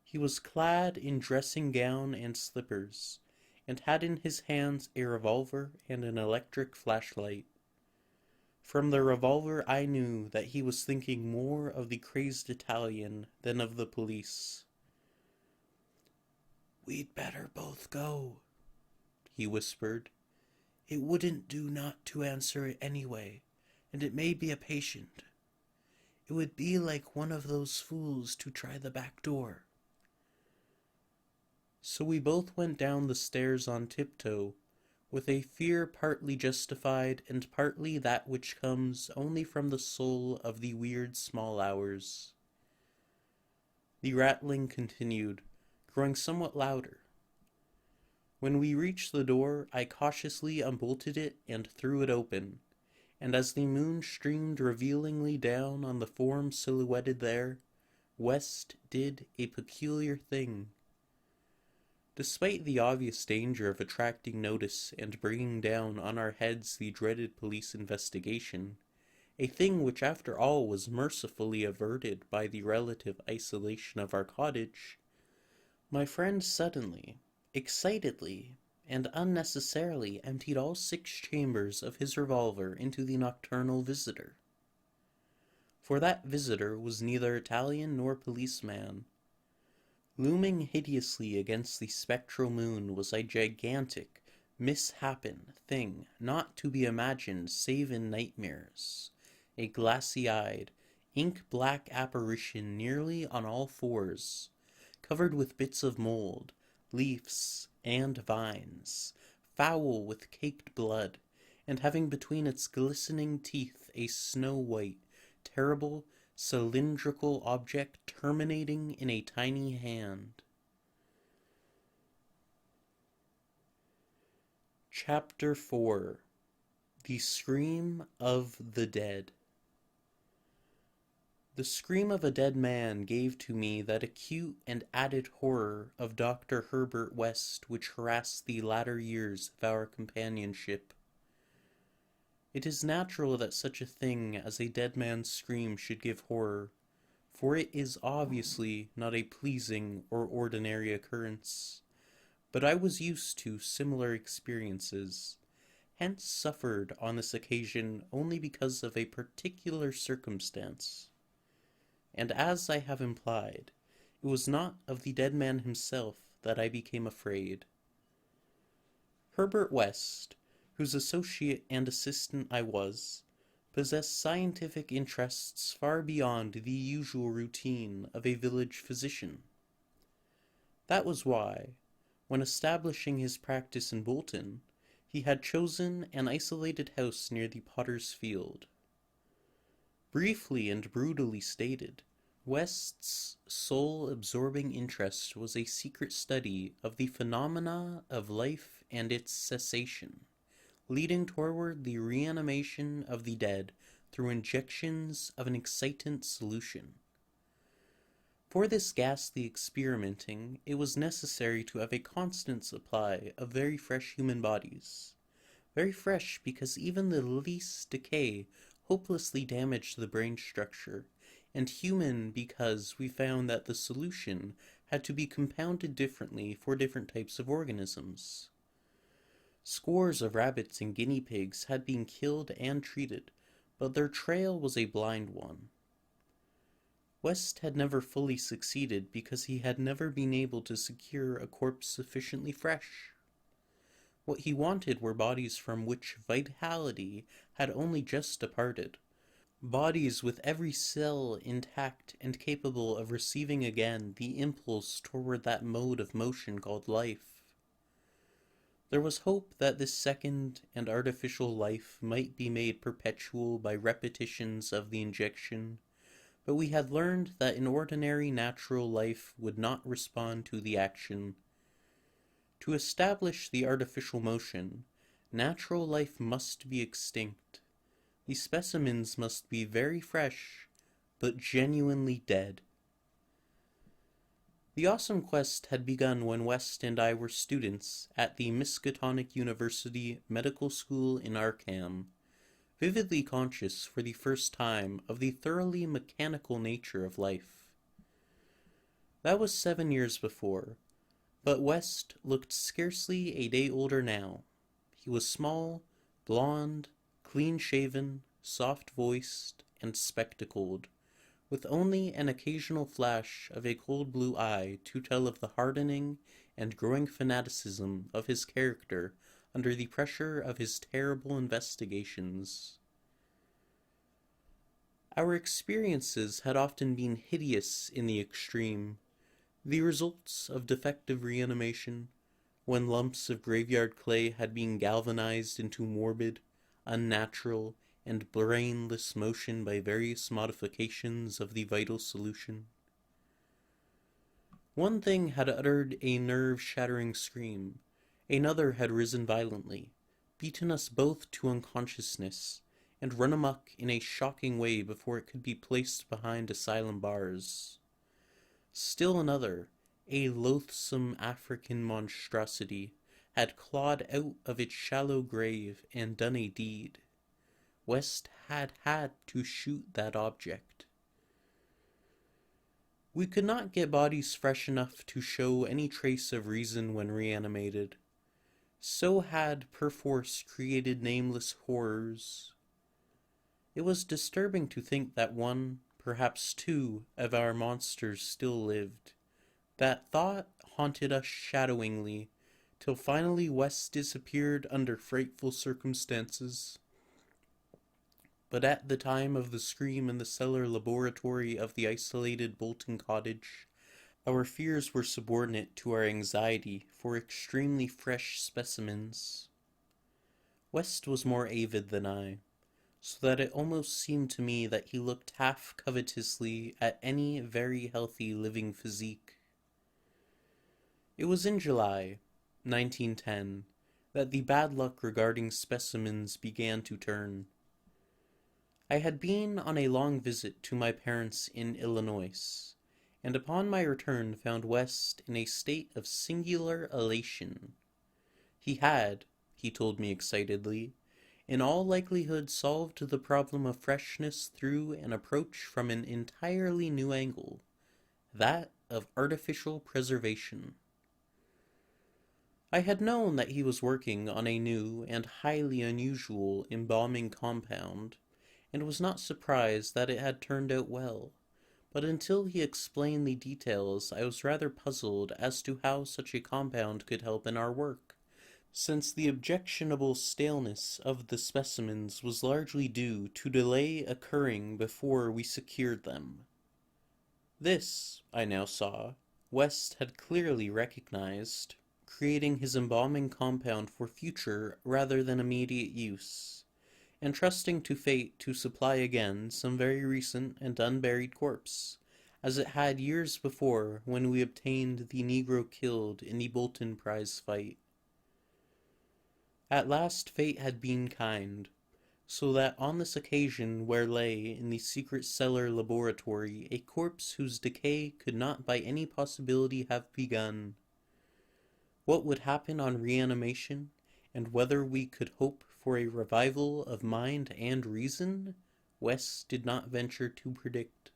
He was clad in dressing gown and slippers, and had in his hands a revolver and an electric flashlight. From the revolver I knew that he was thinking more of the crazed Italian than of the police. "We'd better both go," he whispered. "It wouldn't do not to answer it anyway, and it may be a patient. It would be like one of those fools to try the back door." So we both went down the stairs on tiptoe, with a fear partly justified and partly that which comes only from the soul of the weird small hours. The rattling continued, growing somewhat louder. When we reached the door, I cautiously unbolted it and threw it open, and as the moon streamed revealingly down on the form silhouetted there, West did a peculiar thing. Despite the obvious danger of attracting notice and bringing down on our heads the dreaded police investigation, a thing which after all was mercifully averted by the relative isolation of our cottage, my friend suddenly, excitedly, and unnecessarily emptied all 6 chambers of his revolver into the nocturnal visitor. For that visitor was neither Italian nor policeman. Looming hideously against the spectral moon was a gigantic, mishappen thing not to be imagined save in nightmares, a glassy-eyed, ink-black apparition nearly on all fours, covered with bits of mold, leaves, and vines, foul with caked blood, and having between its glistening teeth a snow-white, terrible, cylindrical object terminating in a tiny hand. Chapter 4. The Scream of the Dead. The scream of a dead man gave to me that acute and added horror of Dr. Herbert West which harassed the latter years of our companionship. It is natural that such a thing as a dead man's scream should give horror, for it is obviously not a pleasing or ordinary occurrence. But I was used to similar experiences, hence suffered on this occasion only because of a particular circumstance. And as I have implied, it was not of the dead man himself that I became afraid. Herbert West, whose associate and assistant I was, possessed scientific interests far beyond the usual routine of a village physician. That was why, when establishing his practice in Bolton, he had chosen an isolated house near the Potter's Field. Briefly and brutally stated, West's soul-absorbing interest was a secret study of the phenomena of life and its cessation, leading toward the reanimation of the dead through injections of an excitant solution. For this ghastly experimenting, it was necessary to have a constant supply of very fresh human bodies. Very fresh because even the least decay hopelessly damaged the brain structure, and human because we found that the solution had to be compounded differently for different types of organisms. Scores of rabbits and guinea pigs had been killed and treated, but their trail was a blind one. West had never fully succeeded because he had never been able to secure a corpse sufficiently fresh. What he wanted were bodies from which vitality had only just departed, bodies with every cell intact and capable of receiving again the impulse toward that mode of motion called life. There was hope that this second and artificial life might be made perpetual by repetitions of the injection, but we had learned that an ordinary natural life would not respond to the action. To establish the artificial motion, natural life must be extinct. The specimens must be very fresh, but genuinely dead. The awesome quest had begun when West and I were students at the Miskatonic University Medical School in Arkham, vividly conscious for the first time of the thoroughly mechanical nature of life. That was 7 years before, but West looked scarcely a day older now. He was small, blond, clean-shaven, soft-voiced, and spectacled, with only an occasional flash of a cold blue eye to tell of the hardening and growing fanaticism of his character under the pressure of his terrible investigations. Our experiences had often been hideous in the extreme, the results of defective reanimation, when lumps of graveyard clay had been galvanized into morbid, unnatural, and brainless motion by various modifications of the vital solution. One thing had uttered a nerve-shattering scream, Another had risen violently, beaten us both to unconsciousness, and run amok in a shocking way before it could be placed behind asylum bars. Still another, a loathsome African monstrosity, had clawed out of its shallow grave and done a deed. West had had to shoot that object. We could not get bodies fresh enough to show any trace of reason when reanimated. So had perforce created nameless horrors. It was disturbing to think that one, perhaps two, of our monsters still lived. That thought haunted us shadowingly, till finally West disappeared under frightful circumstances. But at the time of the scream in the cellar laboratory of the isolated Bolton cottage, our fears were subordinate to our anxiety for extremely fresh specimens. West was more avid than I, so that it almost seemed to me that he looked half covetously at any very healthy living physique. It was in July, 1910, that the bad luck regarding specimens began to turn. I had been on a long visit to my parents in Illinois, and upon my return found West in a state of singular elation. He had, he told me excitedly, in all likelihood solved the problem of freshness through an approach from an entirely new angle, that of artificial preservation. I had known that he was working on a new and highly unusual embalming compound, and was not surprised that it had turned out well, but until he explained the details I was rather puzzled as to how such a compound could help in our work, since the objectionable staleness of the specimens was largely due to delay occurring before we secured them. This, I now saw, West had clearly recognized, creating his embalming compound for future rather than immediate use, and trusting to fate to supply again some very recent and unburied corpse, as it had years before when we obtained the Negro killed in the Bolton prize fight. At last fate had been kind, so that on this occasion where lay in the secret cellar laboratory a corpse whose decay could not by any possibility have begun, what would happen on reanimation, and whether we could hope for a revival of mind and reason, West did not venture to predict.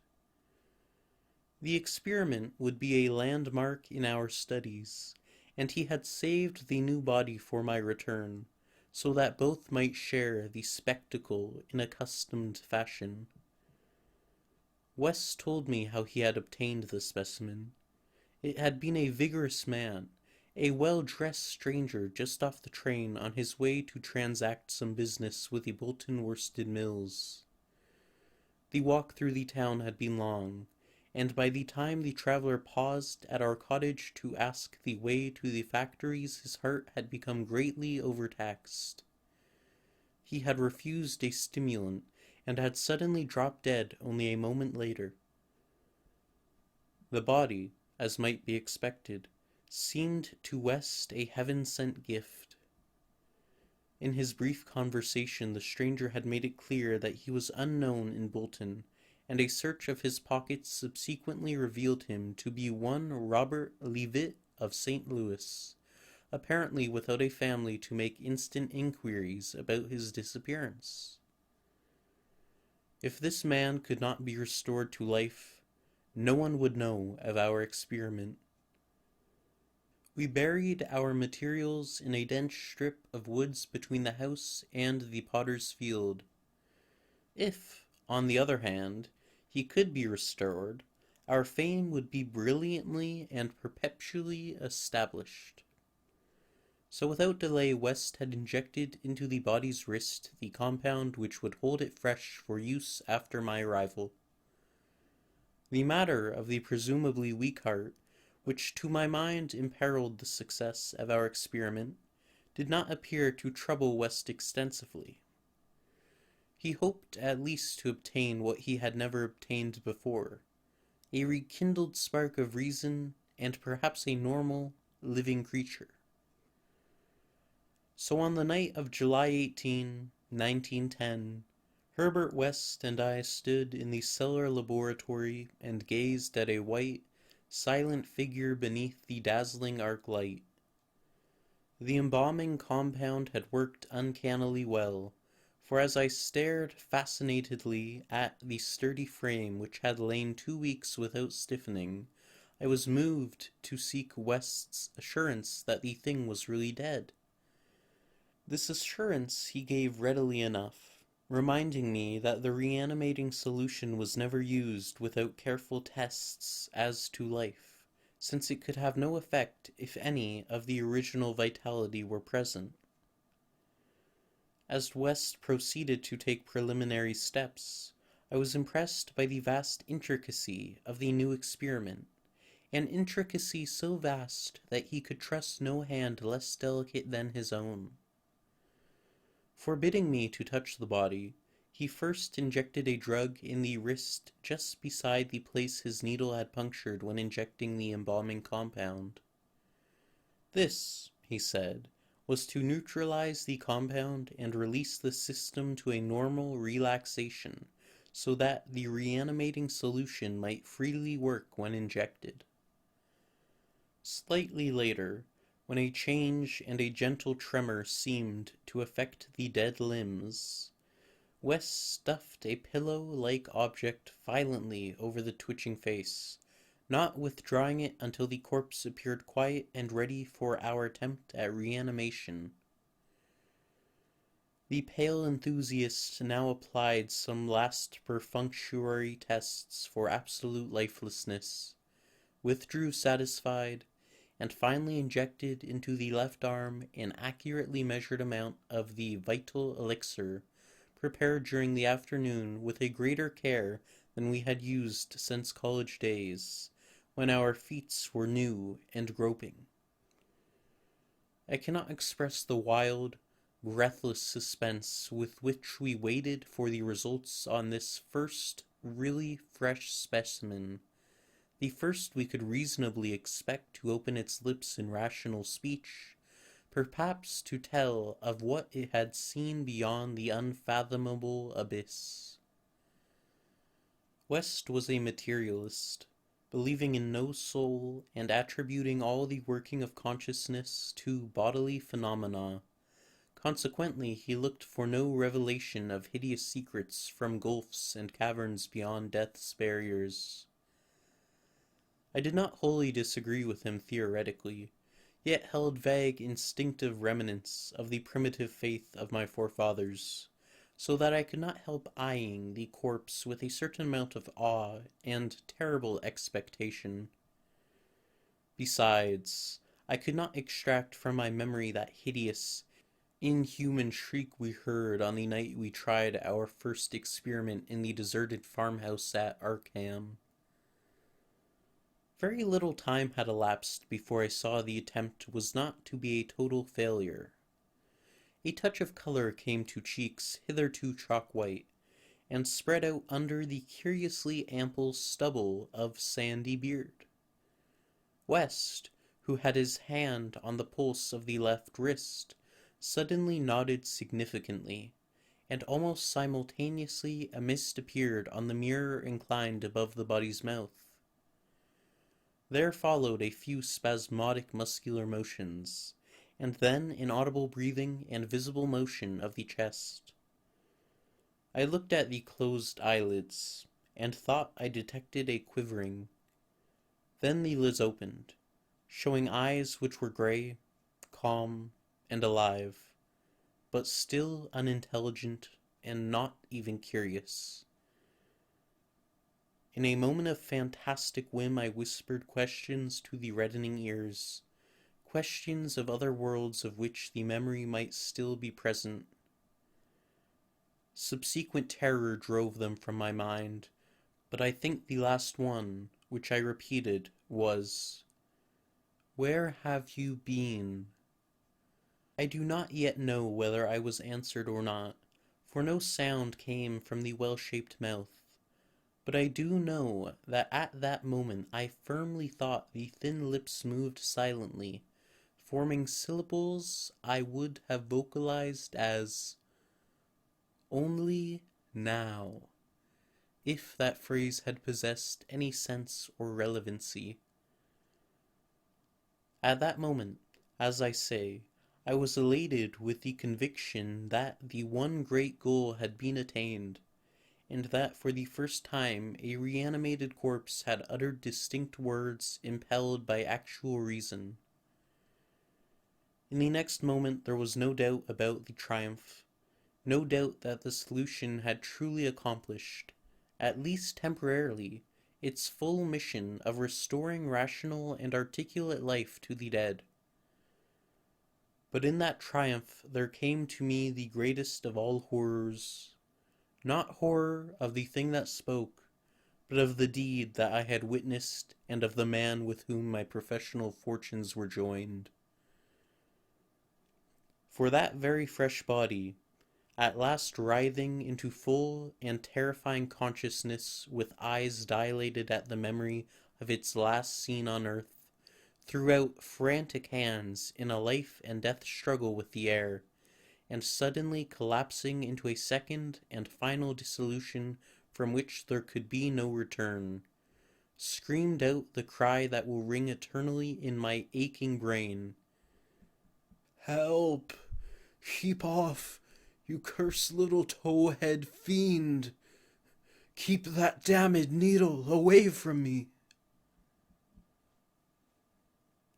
The experiment would be a landmark in our studies, and he had saved the new body for my return, so that both might share the spectacle in accustomed fashion. West told me how he had obtained the specimen. It had been a vigorous man, a well-dressed stranger just off the train on his way to transact some business with the Bolton worsted mills. The walk through the town had been long, and by the time the traveler paused at our cottage to ask the way to the factories, his heart had become greatly overtaxed. He had refused a stimulant, and had suddenly dropped dead only a moment later. The body, as might be expected, seemed to West a heaven-sent gift. In his brief conversation, the stranger had made it clear that he was unknown in Bolton, and a search of his pockets subsequently revealed him to be one Robert Leavitt of St. Louis, apparently without a family to make instant inquiries about his disappearance. If this man could not be restored to life, no one would know of our experiment. We buried our materials in a dense strip of woods between the house and the potter's field. If, on the other hand, he could be restored, our fame would be brilliantly and perpetually established. So without delay, West had injected into the body's wrist the compound which would hold it fresh for use after my arrival. The matter of the presumably weak heart, which to my mind imperiled the success of our experiment, did not appear to trouble West extensively. He hoped at least to obtain what he had never obtained before, a rekindled spark of reason and perhaps a normal, living creature. So on the night of July 18, 1910, Herbert West and I stood in the cellar laboratory and gazed at a white, silent figure beneath the dazzling arc light. The embalming compound had worked uncannily well, for as I stared fascinatedly at the sturdy frame which had lain 2 weeks without stiffening, I was moved to seek West's assurance that the thing was really dead. This assurance he gave readily enough, reminding me that the reanimating solution was never used without careful tests as to life, since it could have no effect if any of the original vitality were present. As West proceeded to take preliminary steps, I was impressed by the vast intricacy of the new experiment, an intricacy so vast that he could trust no hand less delicate than his own. Forbidding me to touch the body, he first injected a drug in the wrist just beside the place his needle had punctured when injecting the embalming compound. This, he said, was to neutralize the compound and release the system to a normal relaxation so that the reanimating solution might freely work when injected. Slightly later, when a change and a gentle tremor seemed to affect the dead limbs, West stuffed a pillow-like object violently over the twitching face, not withdrawing it until the corpse appeared quiet and ready for our attempt at reanimation. The pale enthusiast now applied some last perfunctory tests for absolute lifelessness, withdrew satisfied, and finally injected into the left arm an accurately measured amount of the vital elixir prepared during the afternoon with a greater care than we had used since college days, when our feet were new and groping. I cannot express the wild, breathless suspense with which we waited for the results on this first really fresh specimen, the first we could reasonably expect to open its lips in rational speech, perhaps to tell of what it had seen beyond the unfathomable abyss. West was a materialist, believing in no soul and attributing all the working of consciousness to bodily phenomena. Consequently, he looked for no revelation of hideous secrets from gulfs and caverns beyond death's barriers. I did not wholly disagree with him theoretically, yet held vague instinctive remnants of the primitive faith of my forefathers, so that I could not help eyeing the corpse with a certain amount of awe and terrible expectation. Besides, I could not extract from my memory that hideous, inhuman shriek we heard on the night we tried our first experiment in the deserted farmhouse at Arkham. Very little time had elapsed before I saw the attempt was not to be a total failure. A touch of color came to cheeks hitherto chalk-white, and spread out under the curiously ample stubble of sandy beard. West, who had his hand on the pulse of the left wrist, suddenly nodded significantly, and almost simultaneously a mist appeared on the mirror inclined above the body's mouth. There followed a few spasmodic muscular motions, and then inaudible breathing and visible motion of the chest. I looked at the closed eyelids, and thought I detected a quivering. Then the lids opened, showing eyes which were gray, calm, and alive, but still unintelligent and not even curious. In a moment of fantastic whim I whispered questions to the reddening ears, questions of other worlds of which the memory might still be present. Subsequent terror drove them from my mind, but I think the last one, which I repeated, was, "Where have you been?" I do not yet know whether I was answered or not, for no sound came from the well-shaped mouth. But I do know that at that moment I firmly thought the thin lips moved silently, forming syllables I would have vocalized as "only now," if that phrase had possessed any sense or relevancy. At that moment, as I say, I was elated with the conviction that the one great goal had been attained, and that for the first time a reanimated corpse had uttered distinct words impelled by actual reason. In the next moment there was no doubt about the triumph, no doubt that the solution had truly accomplished, at least temporarily, its full mission of restoring rational and articulate life to the dead. But in that triumph there came to me the greatest of all horrors, not horror of the thing that spoke, but of the deed that I had witnessed and of the man with whom my professional fortunes were joined. For that very fresh body, at last writhing into full and terrifying consciousness with eyes dilated at the memory of its last scene on earth, threw out frantic hands in a life and death struggle with the air, and suddenly collapsing into a second and final dissolution from which there could be no return, screamed out the cry that will ring eternally in my aching brain: "Help! Keep off, you cursed little towhead fiend! Keep that damned needle away from me!"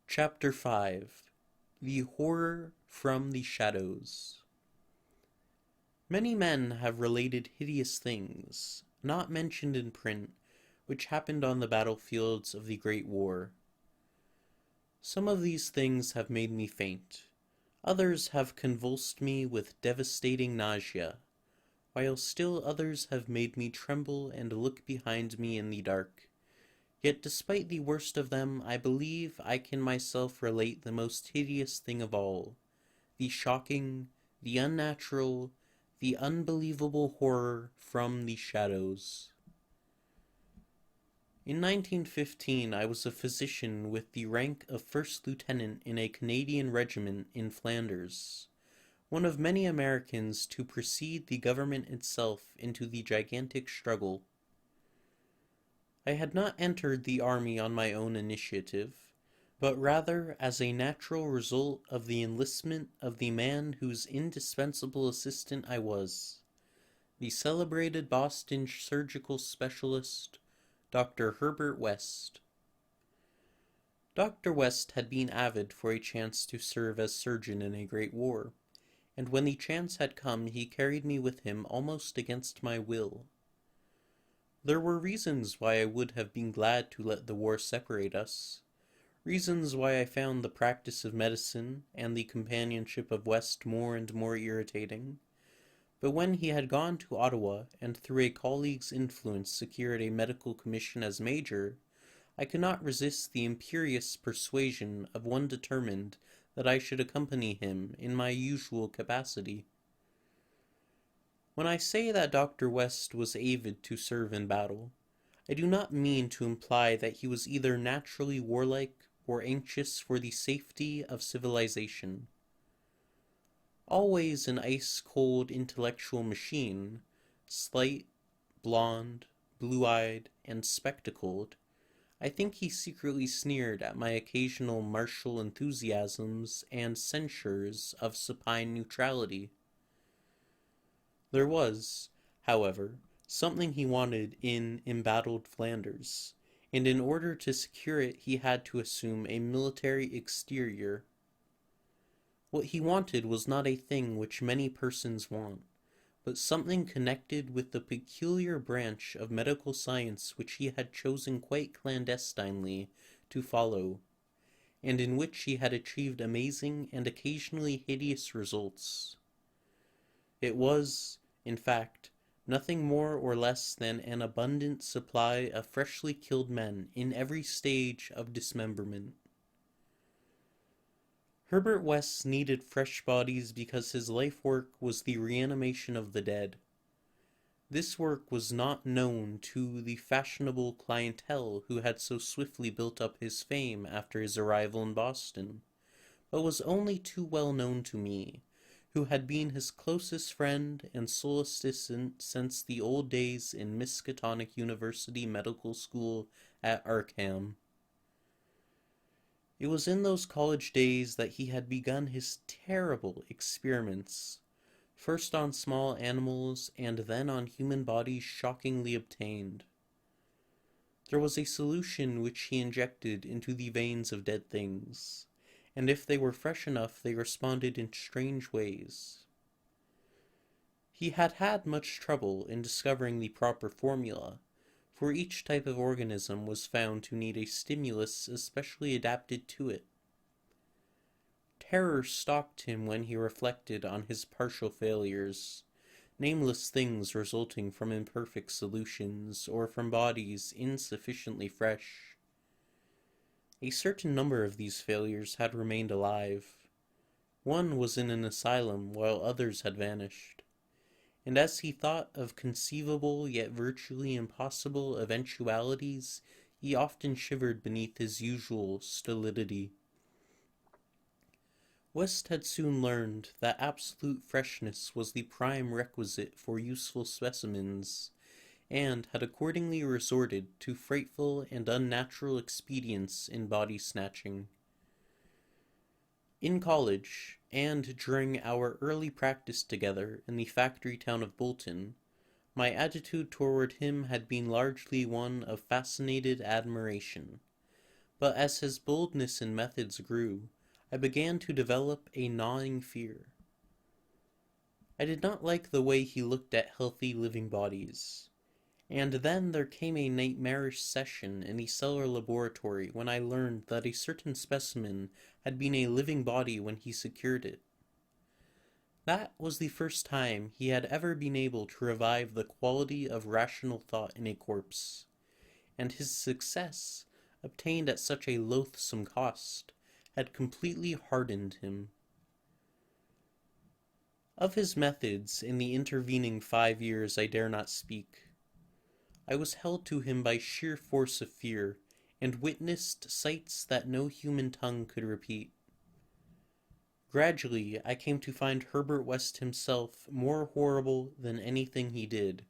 Chapter 5. The Horror from the Shadows. Many men have related hideous things, not mentioned in print, which happened on the battlefields of the Great War. Some of these things have made me faint. Others have convulsed me with devastating nausea, while still others have made me tremble and look behind me in the dark. Yet despite the worst of them, I believe I can myself relate the most hideous thing of all, the shocking, the unnatural, the unbelievable horror from the shadows. In 1915 I was a physician with the rank of first lieutenant in a Canadian regiment in Flanders, one of many Americans to precede the government itself into the gigantic struggle. I had not entered the army on my own initiative, but rather as a natural result of the enlistment of the man whose indispensable assistant I was, the celebrated Boston surgical specialist, Dr. Herbert West. Dr. West had been avid for a chance to serve as surgeon in a great war, and when the chance had come he carried me with him almost against my will. There were reasons why I would have been glad to let the war separate us, reasons why I found the practice of medicine and the companionship of West more and more irritating. But when he had gone to Ottawa and through a colleague's influence secured a medical commission as major, I could not resist the imperious persuasion of one determined that I should accompany him in my usual capacity. When I say that Dr. West was avid to serve in battle, I do not mean to imply that he was either naturally warlike or anxious for the safety of civilization. Always an ice-cold intellectual machine, slight, blonde, blue-eyed, and spectacled, I think he secretly sneered at my occasional martial enthusiasms and censures of supine neutrality. There was, however, something he wanted in embattled Flanders, and in order to secure it he had to assume a military exterior. What he wanted was not a thing which many persons want, but something connected with the peculiar branch of medical science which he had chosen quite clandestinely to follow, and in which he had achieved amazing and occasionally hideous results. It was, in fact, nothing more or less than an abundant supply of freshly killed men in every stage of dismemberment. Herbert West needed fresh bodies because his life work was the reanimation of the dead. This work was not known to the fashionable clientele who had so swiftly built up his fame after his arrival in Boston, but was only too well known to me, who had been his closest friend and sole assistant since the old days in Miskatonic University Medical School at Arkham. It was in those college days that he had begun his terrible experiments, first on small animals and then on human bodies shockingly obtained. There was a solution which he injected into the veins of dead things, and if they were fresh enough they responded in strange ways. He had had much trouble in discovering the proper formula, for each type of organism was found to need a stimulus especially adapted to it. Terror stalked him when he reflected on his partial failures, nameless things resulting from imperfect solutions or from bodies insufficiently fresh. A certain number of these failures had remained alive. One was in an asylum while others had vanished. And as he thought of conceivable yet virtually impossible eventualities, he often shivered beneath his usual stolidity. West had soon learned that absolute freshness was the prime requisite for useful specimens, and had accordingly resorted to frightful and unnatural expedients in body snatching. In college, and during our early practice together in the factory town of Bolton, my attitude toward him had been largely one of fascinated admiration, but as his boldness and methods grew, I began to develop a gnawing fear. I did not like the way he looked at healthy living bodies. And then there came a nightmarish session in the cellar laboratory when I learned that a certain specimen had been a living body when he secured it. That was the first time he had ever been able to revive the quality of rational thought in a corpse, and his success, obtained at such a loathsome cost, had completely hardened him. Of his methods in the intervening 5 years I dare not speak. I was held to him by sheer force of fear, and witnessed sights that no human tongue could repeat. Gradually, I came to find Herbert West himself more horrible than anything he did.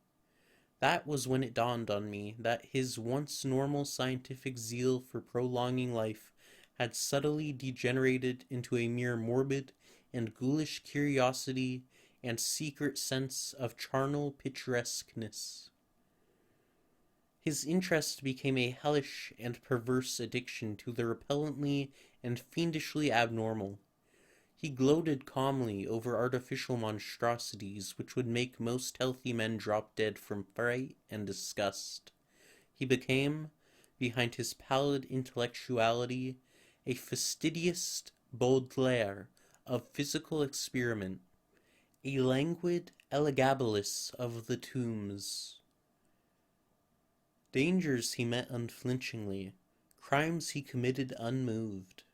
That was when it dawned on me that his once normal scientific zeal for prolonging life had subtly degenerated into a mere morbid and ghoulish curiosity and secret sense of charnel picturesqueness. His interest became a hellish and perverse addiction to the repellently and fiendishly abnormal. He gloated calmly over artificial monstrosities which would make most healthy men drop dead from fright and disgust. He became, behind his pallid intellectuality, a fastidious Baudelaire of physical experiment, a languid Elagabalus of the tombs. Dangers he met unflinchingly, crimes he committed unmoved.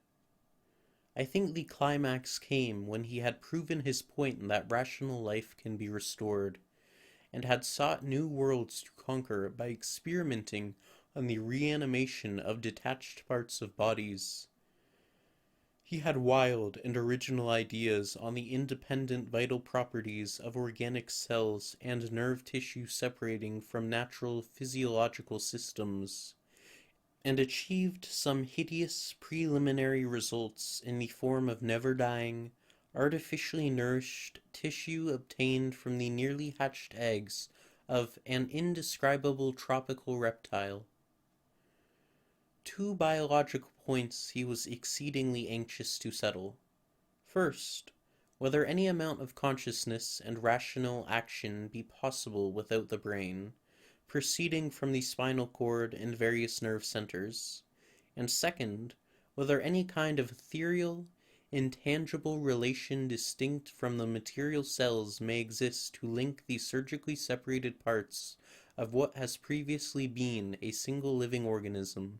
I think the climax came when he had proven his point that rational life can be restored, and had sought new worlds to conquer by experimenting on the reanimation of detached parts of bodies. He had wild and original ideas on the independent vital properties of organic cells and nerve tissue separating from natural physiological systems, and achieved some hideous preliminary results in the form of never-dying, artificially nourished tissue obtained from the nearly hatched eggs of an indescribable tropical reptile. 2 biological points he was exceedingly anxious to settle. First, whether any amount of consciousness and rational action be possible without the brain, proceeding from the spinal cord and various nerve centers, and second, whether any kind of ethereal, intangible relation distinct from the material cells may exist to link the surgically separated parts of what has previously been a single living organism.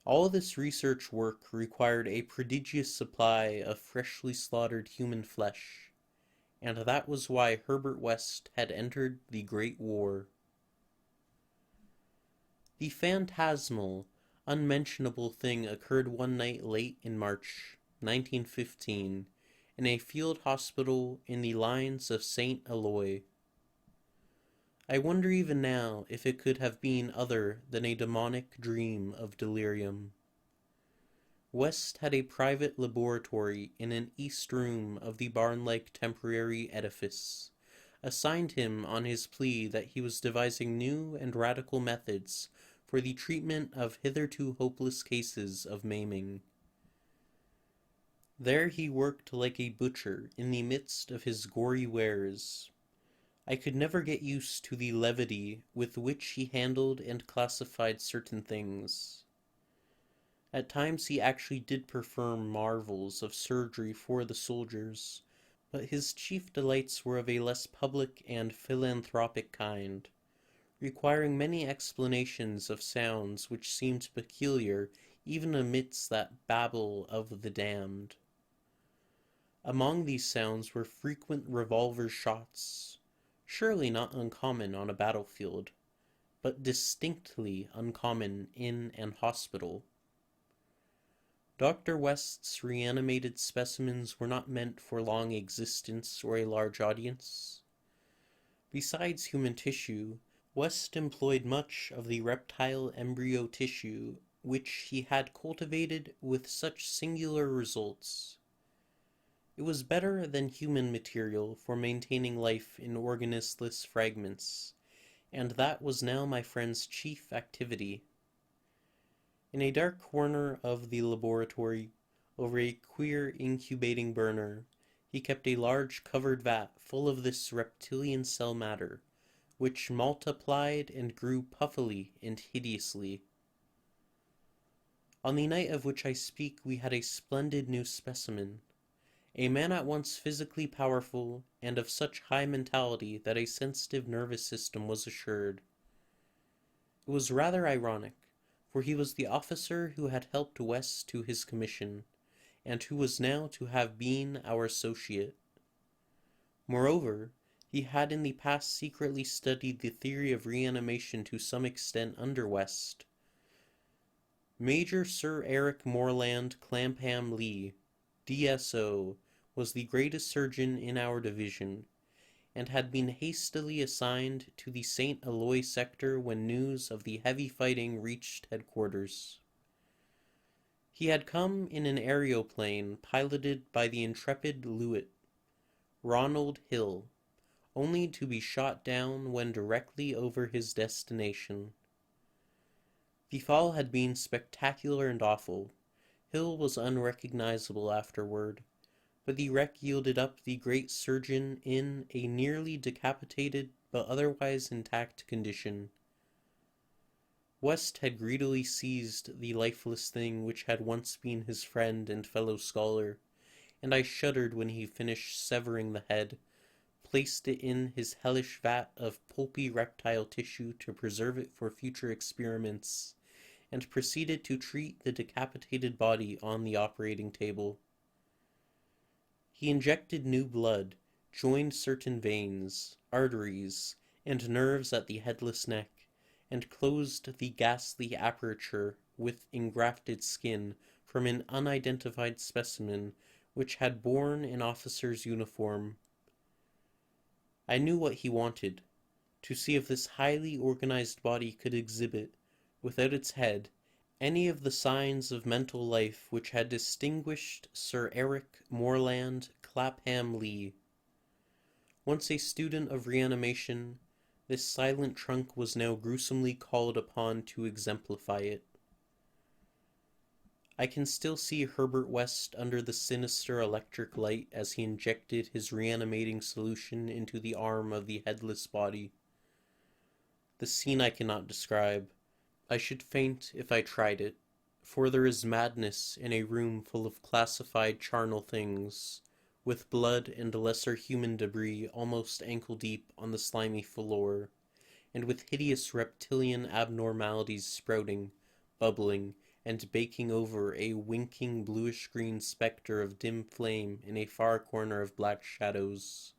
All this research work required a prodigious supply of freshly slaughtered human flesh, and that was why Herbert West had entered the Great War. The phantasmal, unmentionable thing occurred one night late in March 1915 in a field hospital in the lines of St. Eloi. I wonder even now if it could have been other than a demonic dream of delirium. West had a private laboratory in an east room of the barn-like temporary edifice, assigned him on his plea that he was devising new and radical methods for the treatment of hitherto hopeless cases of maiming. There he worked like a butcher in the midst of his gory wares. I could never get used to the levity with which he handled and classified certain things. At times he actually did perform marvels of surgery for the soldiers, but his chief delights were of a less public and philanthropic kind, requiring many explanations of sounds which seemed peculiar even amidst that babel of the damned. Among these sounds were frequent revolver shots, surely not uncommon on a battlefield, but distinctly uncommon in an hospital. Dr. West's reanimated specimens were not meant for long existence or a large audience. Besides human tissue, West employed much of the reptile embryo tissue which he had cultivated with such singular results. It was better than human material for maintaining life in organismless fragments, and that was now my friend's chief activity. In a dark corner of the laboratory, over a queer incubating burner, he kept a large covered vat full of this reptilian cell matter, which multiplied and grew puffily and hideously. On the night of which I speak we had a splendid new specimen, a man at once physically powerful and of such high mentality that a sensitive nervous system was assured. It was rather ironic, for he was the officer who had helped West to his commission, and who was now to have been our associate. Moreover, he had in the past secretly studied the theory of reanimation to some extent under West. Major Sir Eric Moreland Clapham Lee, DSO, was the greatest surgeon in our division, and had been hastily assigned to the St. Eloi sector when news of the heavy fighting reached headquarters. He had come in an aeroplane piloted by the intrepid Lewitt, Ronald Hill, only to be shot down when directly over his destination. The fall had been spectacular and awful. Hill was unrecognizable afterward, but the wreck yielded up the great surgeon in a nearly decapitated but otherwise intact condition. West had greedily seized the lifeless thing which had once been his friend and fellow scholar, and I shuddered when he finished severing the head, placed it in his hellish vat of pulpy reptile tissue to preserve it for future experiments, and proceeded to treat the decapitated body on the operating table. He injected new blood, joined certain veins, arteries, and nerves at the headless neck, and closed the ghastly aperture with engrafted skin from an unidentified specimen which had borne an officer's uniform. I knew what he wanted, to see if this highly organized body could exhibit, without its head, any of the signs of mental life which had distinguished Sir Eric Moreland Clapham Lee. Once a student of reanimation, this silent trunk was now gruesomely called upon to exemplify it. I can still see Herbert West under the sinister electric light as he injected his reanimating solution into the arm of the headless body. The scene I cannot describe. I should faint if I tried it, for there is madness in a room full of classified charnel things, with blood and lesser human debris almost ankle-deep on the slimy floor, and with hideous reptilian abnormalities sprouting, bubbling, and baking over a winking bluish-green specter of dim flame in a far corner of black shadows.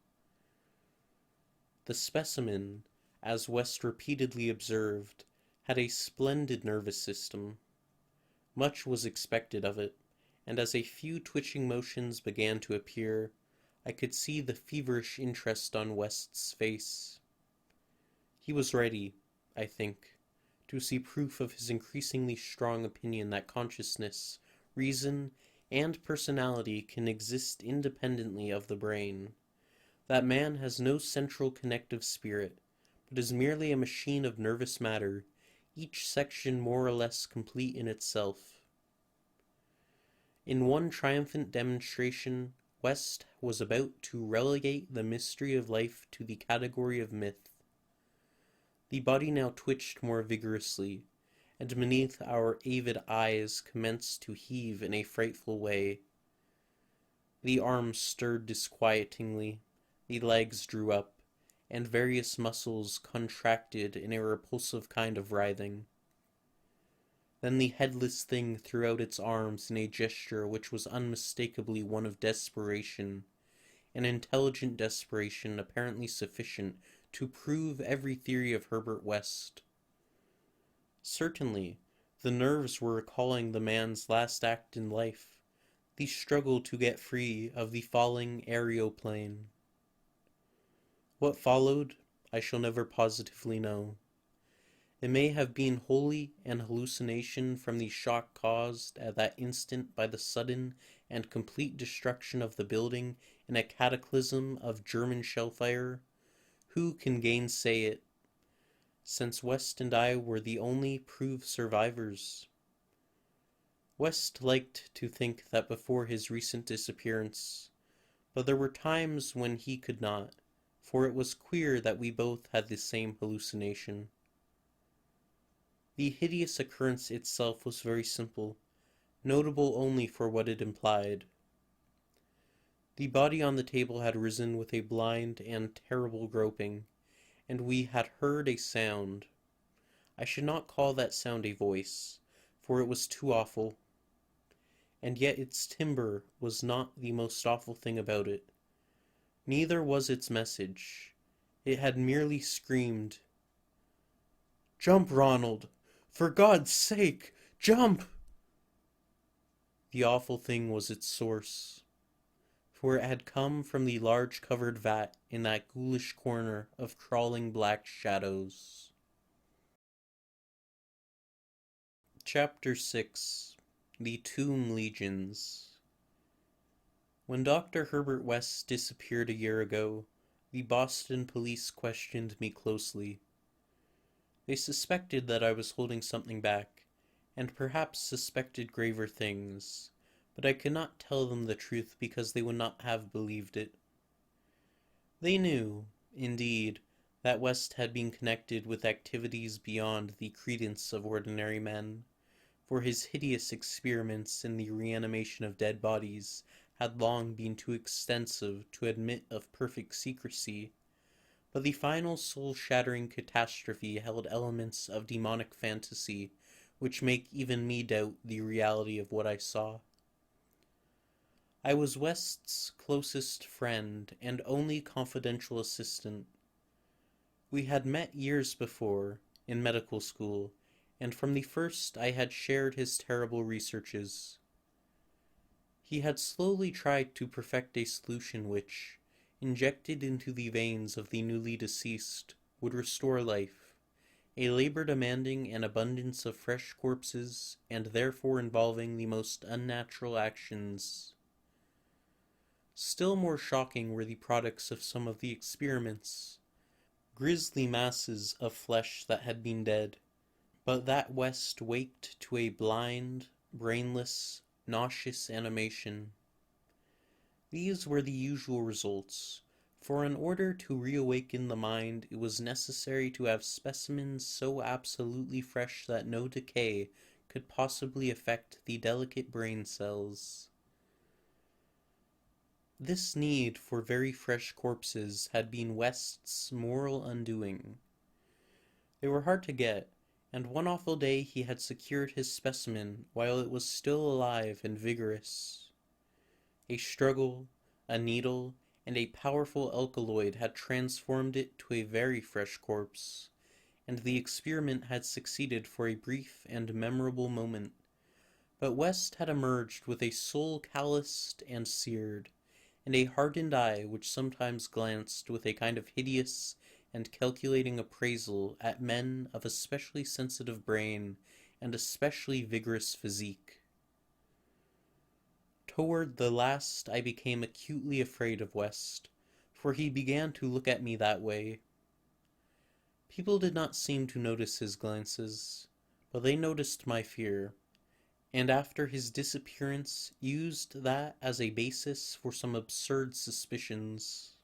The specimen, as West repeatedly observed, had a splendid nervous system. Much was expected of it, and as a few twitching motions began to appear, I could see the feverish interest on West's face. He was ready, I think, to see proof of his increasingly strong opinion that consciousness, reason, and personality can exist independently of the brain, that man has no central connective spirit, but is merely a machine of nervous matter, each section more or less complete in itself. In one triumphant demonstration, West was about to relegate the mystery of life to the category of myth. The body now twitched more vigorously, and beneath our avid eyes commenced to heave in a frightful way. The arms stirred disquietingly, the legs drew up, and various muscles contracted in a repulsive kind of writhing. Then the headless thing threw out its arms in a gesture which was unmistakably one of desperation, an intelligent desperation apparently sufficient to prove every theory of Herbert West. Certainly, the nerves were recalling the man's last act in life, the struggle to get free of the falling aeroplane. What followed, I shall never positively know. It may have been wholly an hallucination from the shock caused at that instant by the sudden and complete destruction of the building in a cataclysm of German shellfire. Who can gainsay it, since West and I were the only proved survivors? West liked to think that before his recent disappearance, but there were times when he could not, for it was queer that we both had the same hallucination. The hideous occurrence itself was very simple, notable only for what it implied. The body on the table had risen with a blind and terrible groping, and we had heard a sound. I should not call that sound a voice, for it was too awful. And yet its timbre was not the most awful thing about it. Neither was its message. It had merely screamed, "Jump, Ronald! For God's sake, jump!" The awful thing was its source, for it had come from the large covered vat in that ghoulish corner of crawling black shadows. Chapter 6. The Tomb Legions. When Dr. Herbert West disappeared a year ago, the Boston police questioned me closely. They suspected that I was holding something back, and perhaps suspected graver things, but I could not tell them the truth because they would not have believed it. They knew, indeed, that West had been connected with activities beyond the credence of ordinary men, for his hideous experiments in the reanimation of dead bodies had long been too extensive to admit of perfect secrecy, but the final soul-shattering catastrophe held elements of demonic fantasy which make even me doubt the reality of what I saw. I was West's closest friend and only confidential assistant. We had met years before, in medical school, and from the first I had shared his terrible researches. He had slowly tried to perfect a solution which, injected into the veins of the newly deceased, would restore life, a labor demanding an abundance of fresh corpses and therefore involving the most unnatural actions. Still more shocking were the products of some of the experiments, grisly masses of flesh that had been dead, but that West waked to a blind, brainless, nauseous animation. These were the usual results, for in order to reawaken the mind it was necessary to have specimens so absolutely fresh that no decay could possibly affect the delicate brain cells. This need for very fresh corpses had been West's moral undoing. They were hard to get, and one awful day he had secured his specimen while it was still alive and vigorous. A struggle, a needle, and a powerful alkaloid had transformed it to a very fresh corpse, and the experiment had succeeded for a brief and memorable moment, But West had emerged with a soul calloused and seared, and a hardened eye which sometimes glanced with a kind of hideous and calculating appraisal at men of a specially sensitive brain and a specially vigorous physique. Toward the last I became acutely afraid of West, for he began to look at me that way. People did not seem to notice his glances, but they noticed my fear, and after his disappearance used that as a basis for some absurd suspicions.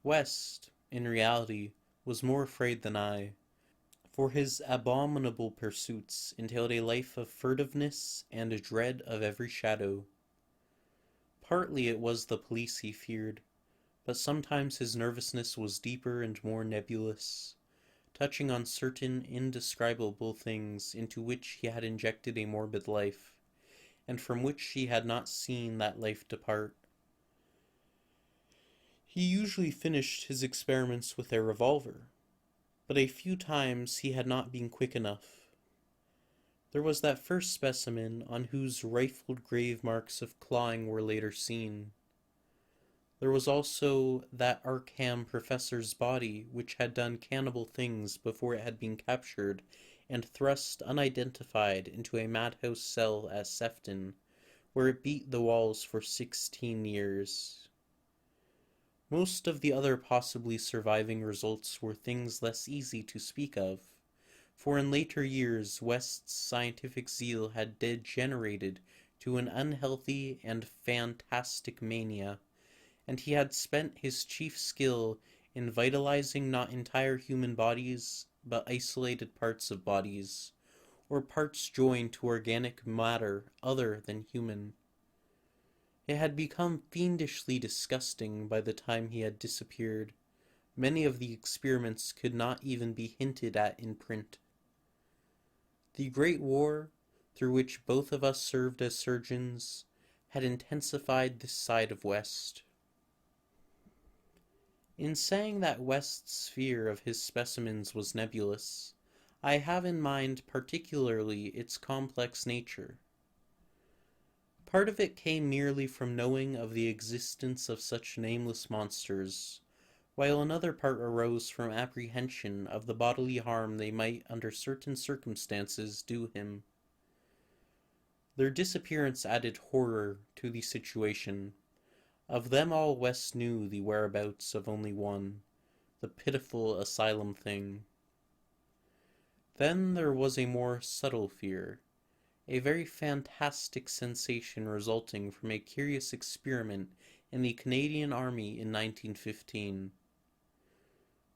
West, in reality, was more afraid than I, for his abominable pursuits entailed a life of furtiveness and a dread of every shadow. Partly it was the police he feared, but sometimes his nervousness was deeper and more nebulous, touching on certain indescribable things into which he had injected a morbid life, and from which he had not seen that life depart. He usually finished his experiments with a revolver, but a few times he had not been quick enough. There was that first specimen on whose rifled grave marks of clawing were later seen. There was also that Arkham professor's body which had done cannibal things before it had been captured and thrust unidentified into a madhouse cell at Sefton, where it beat the walls for 16 years. Most of the other possibly surviving results were things less easy to speak of, for in later years West's scientific zeal had degenerated to an unhealthy and fantastic mania, and he had spent his chief skill in vitalizing not entire human bodies, but isolated parts of bodies, or parts joined to organic matter other than human. It had become fiendishly disgusting by the time he had disappeared. Many of the experiments could not even be hinted at in print. The Great War, through which both of us served as surgeons, had intensified this side of West. In saying that West's fear of his specimens was nebulous, I have in mind particularly its complex nature. Part of it came merely from knowing of the existence of such nameless monsters, while another part arose from apprehension of the bodily harm they might under certain circumstances do him. Their disappearance added horror to the situation. Of them all West knew the whereabouts of only one, the pitiful asylum thing. Then there was a more subtle fear, a very fantastic sensation resulting from a curious experiment in the Canadian Army in 1915.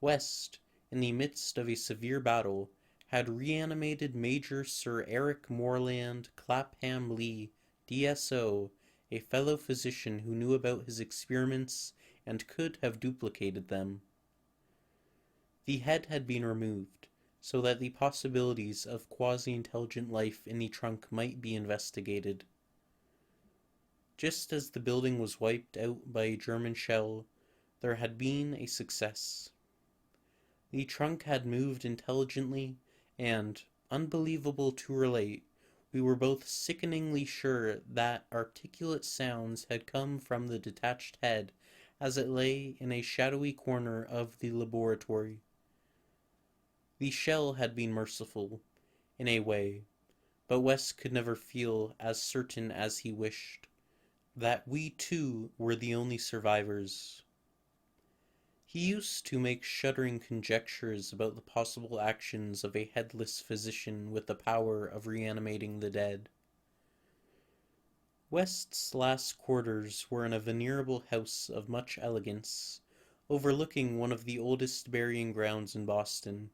West, in the midst of a severe battle, had reanimated Major Sir Eric Morland Clapham Lee, D.S.O., a fellow physician who knew about his experiments and could have duplicated them. The head had been removed, so that the possibilities of quasi-intelligent life in the trunk might be investigated. Just as the building was wiped out by a German shell, there had been a success. The trunk had moved intelligently, and, unbelievable to relate, we were both sickeningly sure that articulate sounds had come from the detached head as it lay in a shadowy corner of the laboratory. The shell had been merciful, in a way, but West could never feel as certain as he wished that we too were the only survivors. He used to make shuddering conjectures about the possible actions of a headless physician with the power of reanimating the dead. West's last quarters were in a venerable house of much elegance, overlooking one of the oldest burying grounds in Boston.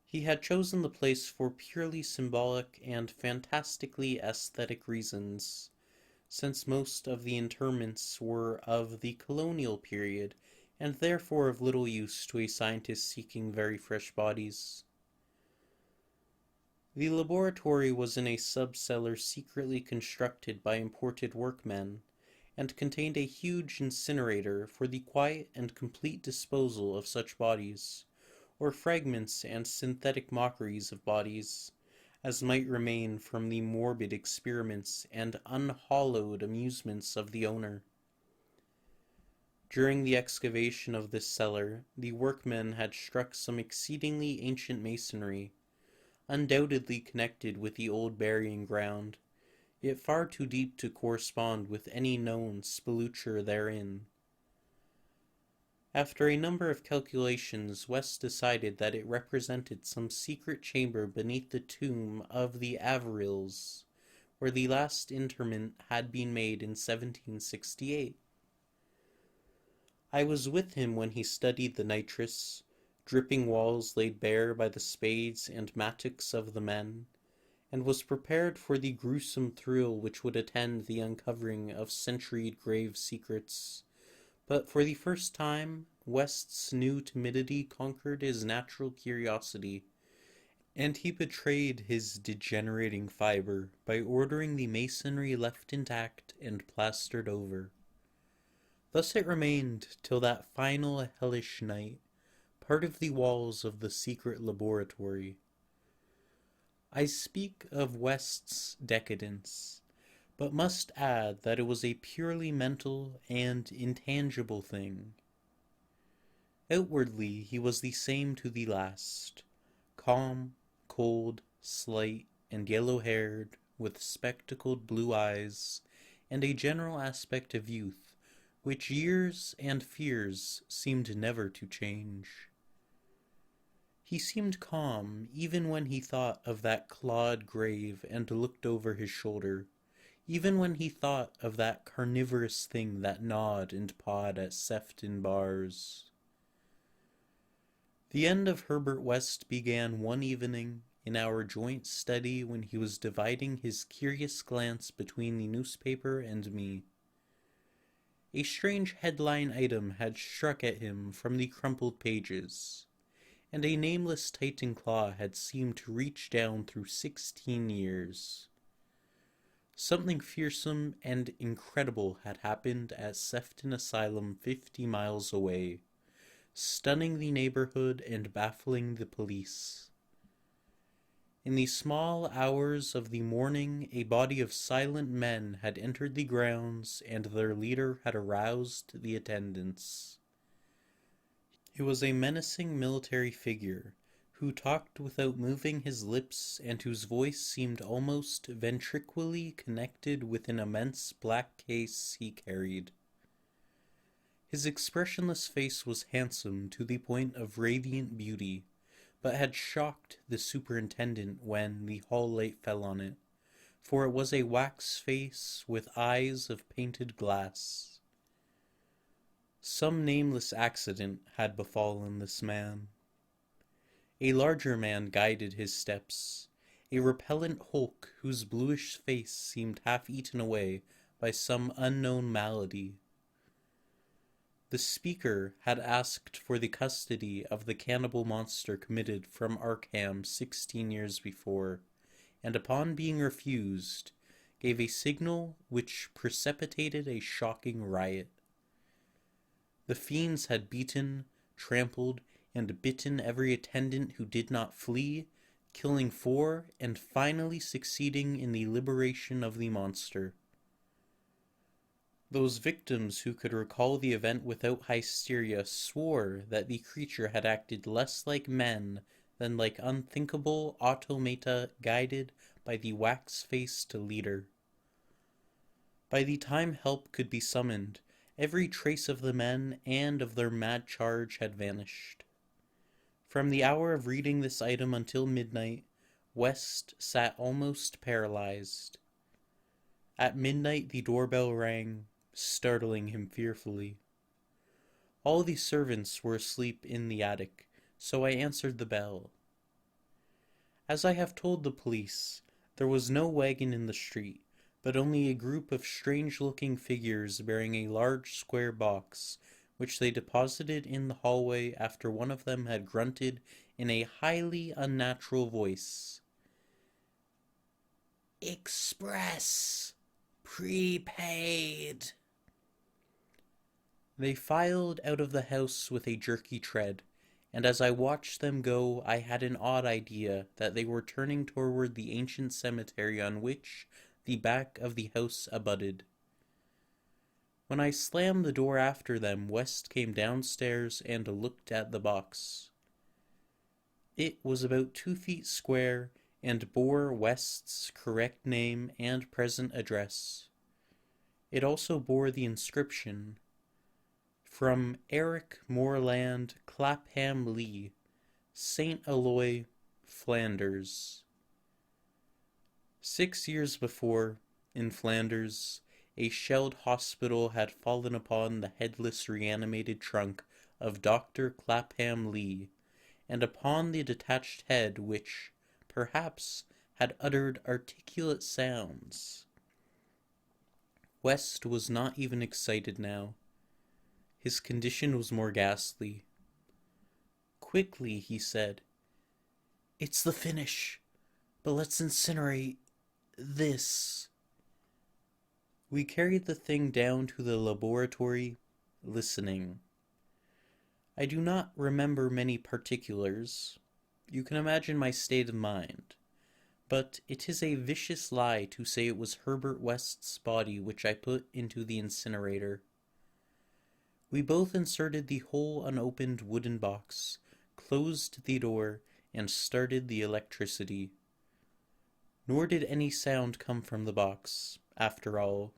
He had chosen the place for purely symbolic and fantastically aesthetic reasons, since most of the interments were of the colonial period and therefore of little use to a scientist seeking very fresh bodies. The laboratory was in a sub-cellar secretly constructed by imported workmen, and contained a huge incinerator for the quiet and complete disposal of such bodies, or fragments and synthetic mockeries of bodies, as might remain from the morbid experiments and unhallowed amusements of the owner. During the excavation of this cellar, the workmen had struck some exceedingly ancient masonry, undoubtedly connected with the old burying ground, yet far too deep to correspond with any known sepulchre therein. After a number of calculations, West decided that it represented some secret chamber beneath the tomb of the Averils, where the last interment had been made in 1768. I was with him when he studied the nitrous, dripping walls laid bare by the spades and mattocks of the men, and was prepared for the gruesome thrill which would attend the uncovering of centuried grave secrets. But for the first time, West's new timidity conquered his natural curiosity, and he betrayed his degenerating fiber by ordering the masonry left intact and plastered over. Thus it remained till that final hellish night, part of the walls of the secret laboratory. I speak of West's decadence, but must add that it was a purely mental and intangible thing. Outwardly he was the same to the last, calm, cold, slight, and yellow-haired, with spectacled blue eyes, and a general aspect of youth, which years and fears seemed never to change. He seemed calm even when he thought of that clawed grave and looked over his shoulder, even when he thought of that carnivorous thing that gnawed and pawed at Sefton bars. The end of Herbert West began one evening in our joint study when he was dividing his curious glance between the newspaper and me. A strange headline item had struck at him from the crumpled pages, and a nameless Titan claw had seemed to reach down through 16 years. Something fearsome and incredible had happened at Sefton Asylum 50 miles away, stunning the neighborhood and baffling the police. In the small hours of the morning, a body of silent men had entered the grounds, and their leader had aroused the attendants. It was a menacing military figure, who talked without moving his lips and whose voice seemed almost ventriloquially connected with an immense black case he carried. His expressionless face was handsome to the point of radiant beauty, but had shocked the superintendent when the hall light fell on it, for it was a wax face with eyes of painted glass. Some nameless accident had befallen this man. A larger man guided his steps, a repellent hulk whose bluish face seemed half eaten away by some unknown malady. The speaker had asked for the custody of the cannibal monster committed from Arkham 16 years before, and upon being refused, gave a signal which precipitated a shocking riot. The fiends had beaten, trampled, and bitten every attendant who did not flee, killing 4 and finally succeeding in the liberation of the monster. Those victims who could recall the event without hysteria swore that the creature had acted less like men than like unthinkable automata guided by the wax-faced leader. By the time help could be summoned, every trace of the men and of their mad charge had vanished. From the hour of reading this item until midnight, West sat almost paralyzed. At midnight the doorbell rang, startling him fearfully. All the servants were asleep in the attic, so I answered the bell. As I have told the police, there was no wagon in the street, but only a group of strange-looking figures bearing a large square box, which they deposited in the hallway after one of them had grunted in a highly unnatural voice, "Express! Prepaid!" They filed out of the house with a jerky tread, and as I watched them go, I had an odd idea that they were turning toward the ancient cemetery on which the back of the house abutted. When I slammed the door after them, West came downstairs and looked at the box. It was about 2 feet square and bore West's correct name and present address. It also bore the inscription, "From Eric Moreland Clapham Lee, St. Aloy, Flanders." 6 years before, in Flanders, a shelled hospital had fallen upon the headless reanimated trunk of Dr. Clapham Lee, and upon the detached head which, perhaps, had uttered articulate sounds. West was not even excited now. His condition was more ghastly. "Quickly," he said. "It's the finish, but let's incinerate this." We carried the thing down to the laboratory, listening. I do not remember many particulars. You can imagine my state of mind. But it is a vicious lie to say it was Herbert West's body which I put into the incinerator. We both inserted the whole unopened wooden box, closed the door, and started the electricity. Nor did any sound come from the box, after all.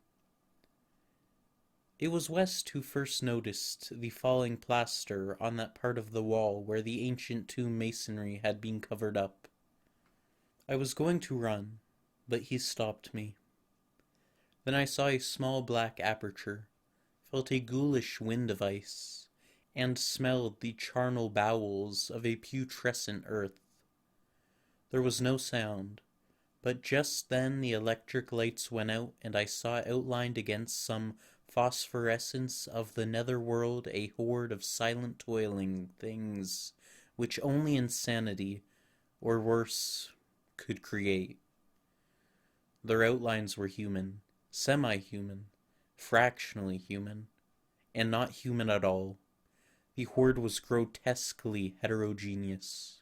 It was West who first noticed the falling plaster on that part of the wall where the ancient tomb masonry had been covered up. I was going to run, but he stopped me. Then I saw a small black aperture, felt a ghoulish wind of ice, and smelled the charnel bowels of a putrescent earth. There was no sound, but just then the electric lights went out and I saw outlined against some phosphorescence of the netherworld a horde of silent toiling things which only insanity, or worse, could create. Their outlines were human, semi-human, fractionally human, and not human at all. The horde was grotesquely heterogeneous.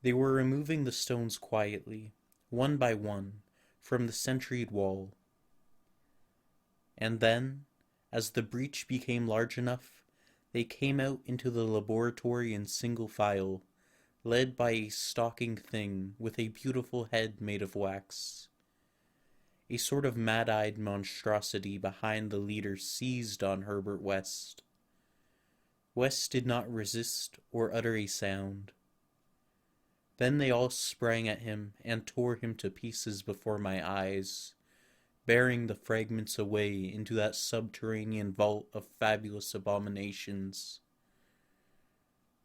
They were removing the stones quietly, one by one, from the sentried wall. And then, as the breach became large enough, they came out into the laboratory in single file, led by a stalking thing with a beautiful head made of wax. A sort of mad-eyed monstrosity behind the leader seized on Herbert West. West did not resist or utter a sound. Then they all sprang at him and tore him to pieces before my eyes, bearing the fragments away into that subterranean vault of fabulous abominations.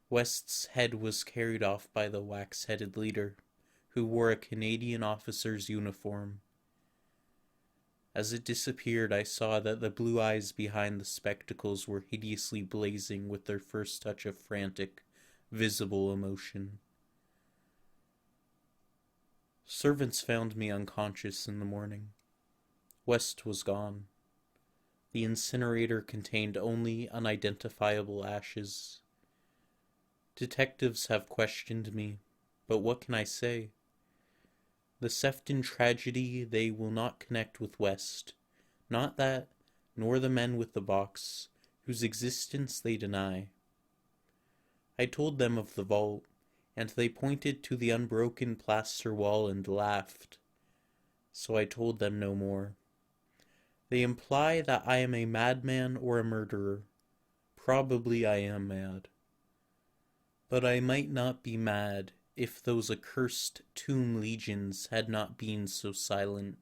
West's head was carried off by the wax-headed leader, who wore a Canadian officer's uniform. As it disappeared, I saw that the blue eyes behind the spectacles were hideously blazing with their first touch of frantic, visible emotion. Servants found me unconscious in the morning. West was gone. The incinerator contained only unidentifiable ashes. Detectives have questioned me, but what can I say? The Sefton tragedy they will not connect with West. Not that, nor the men with the box, whose existence they deny. I told them of the vault, and they pointed to the unbroken plaster wall and laughed. So I told them no more. They imply that I am a madman or a murderer. Probably I am mad. But I might not be mad if those accursed tomb legions had not been so silent.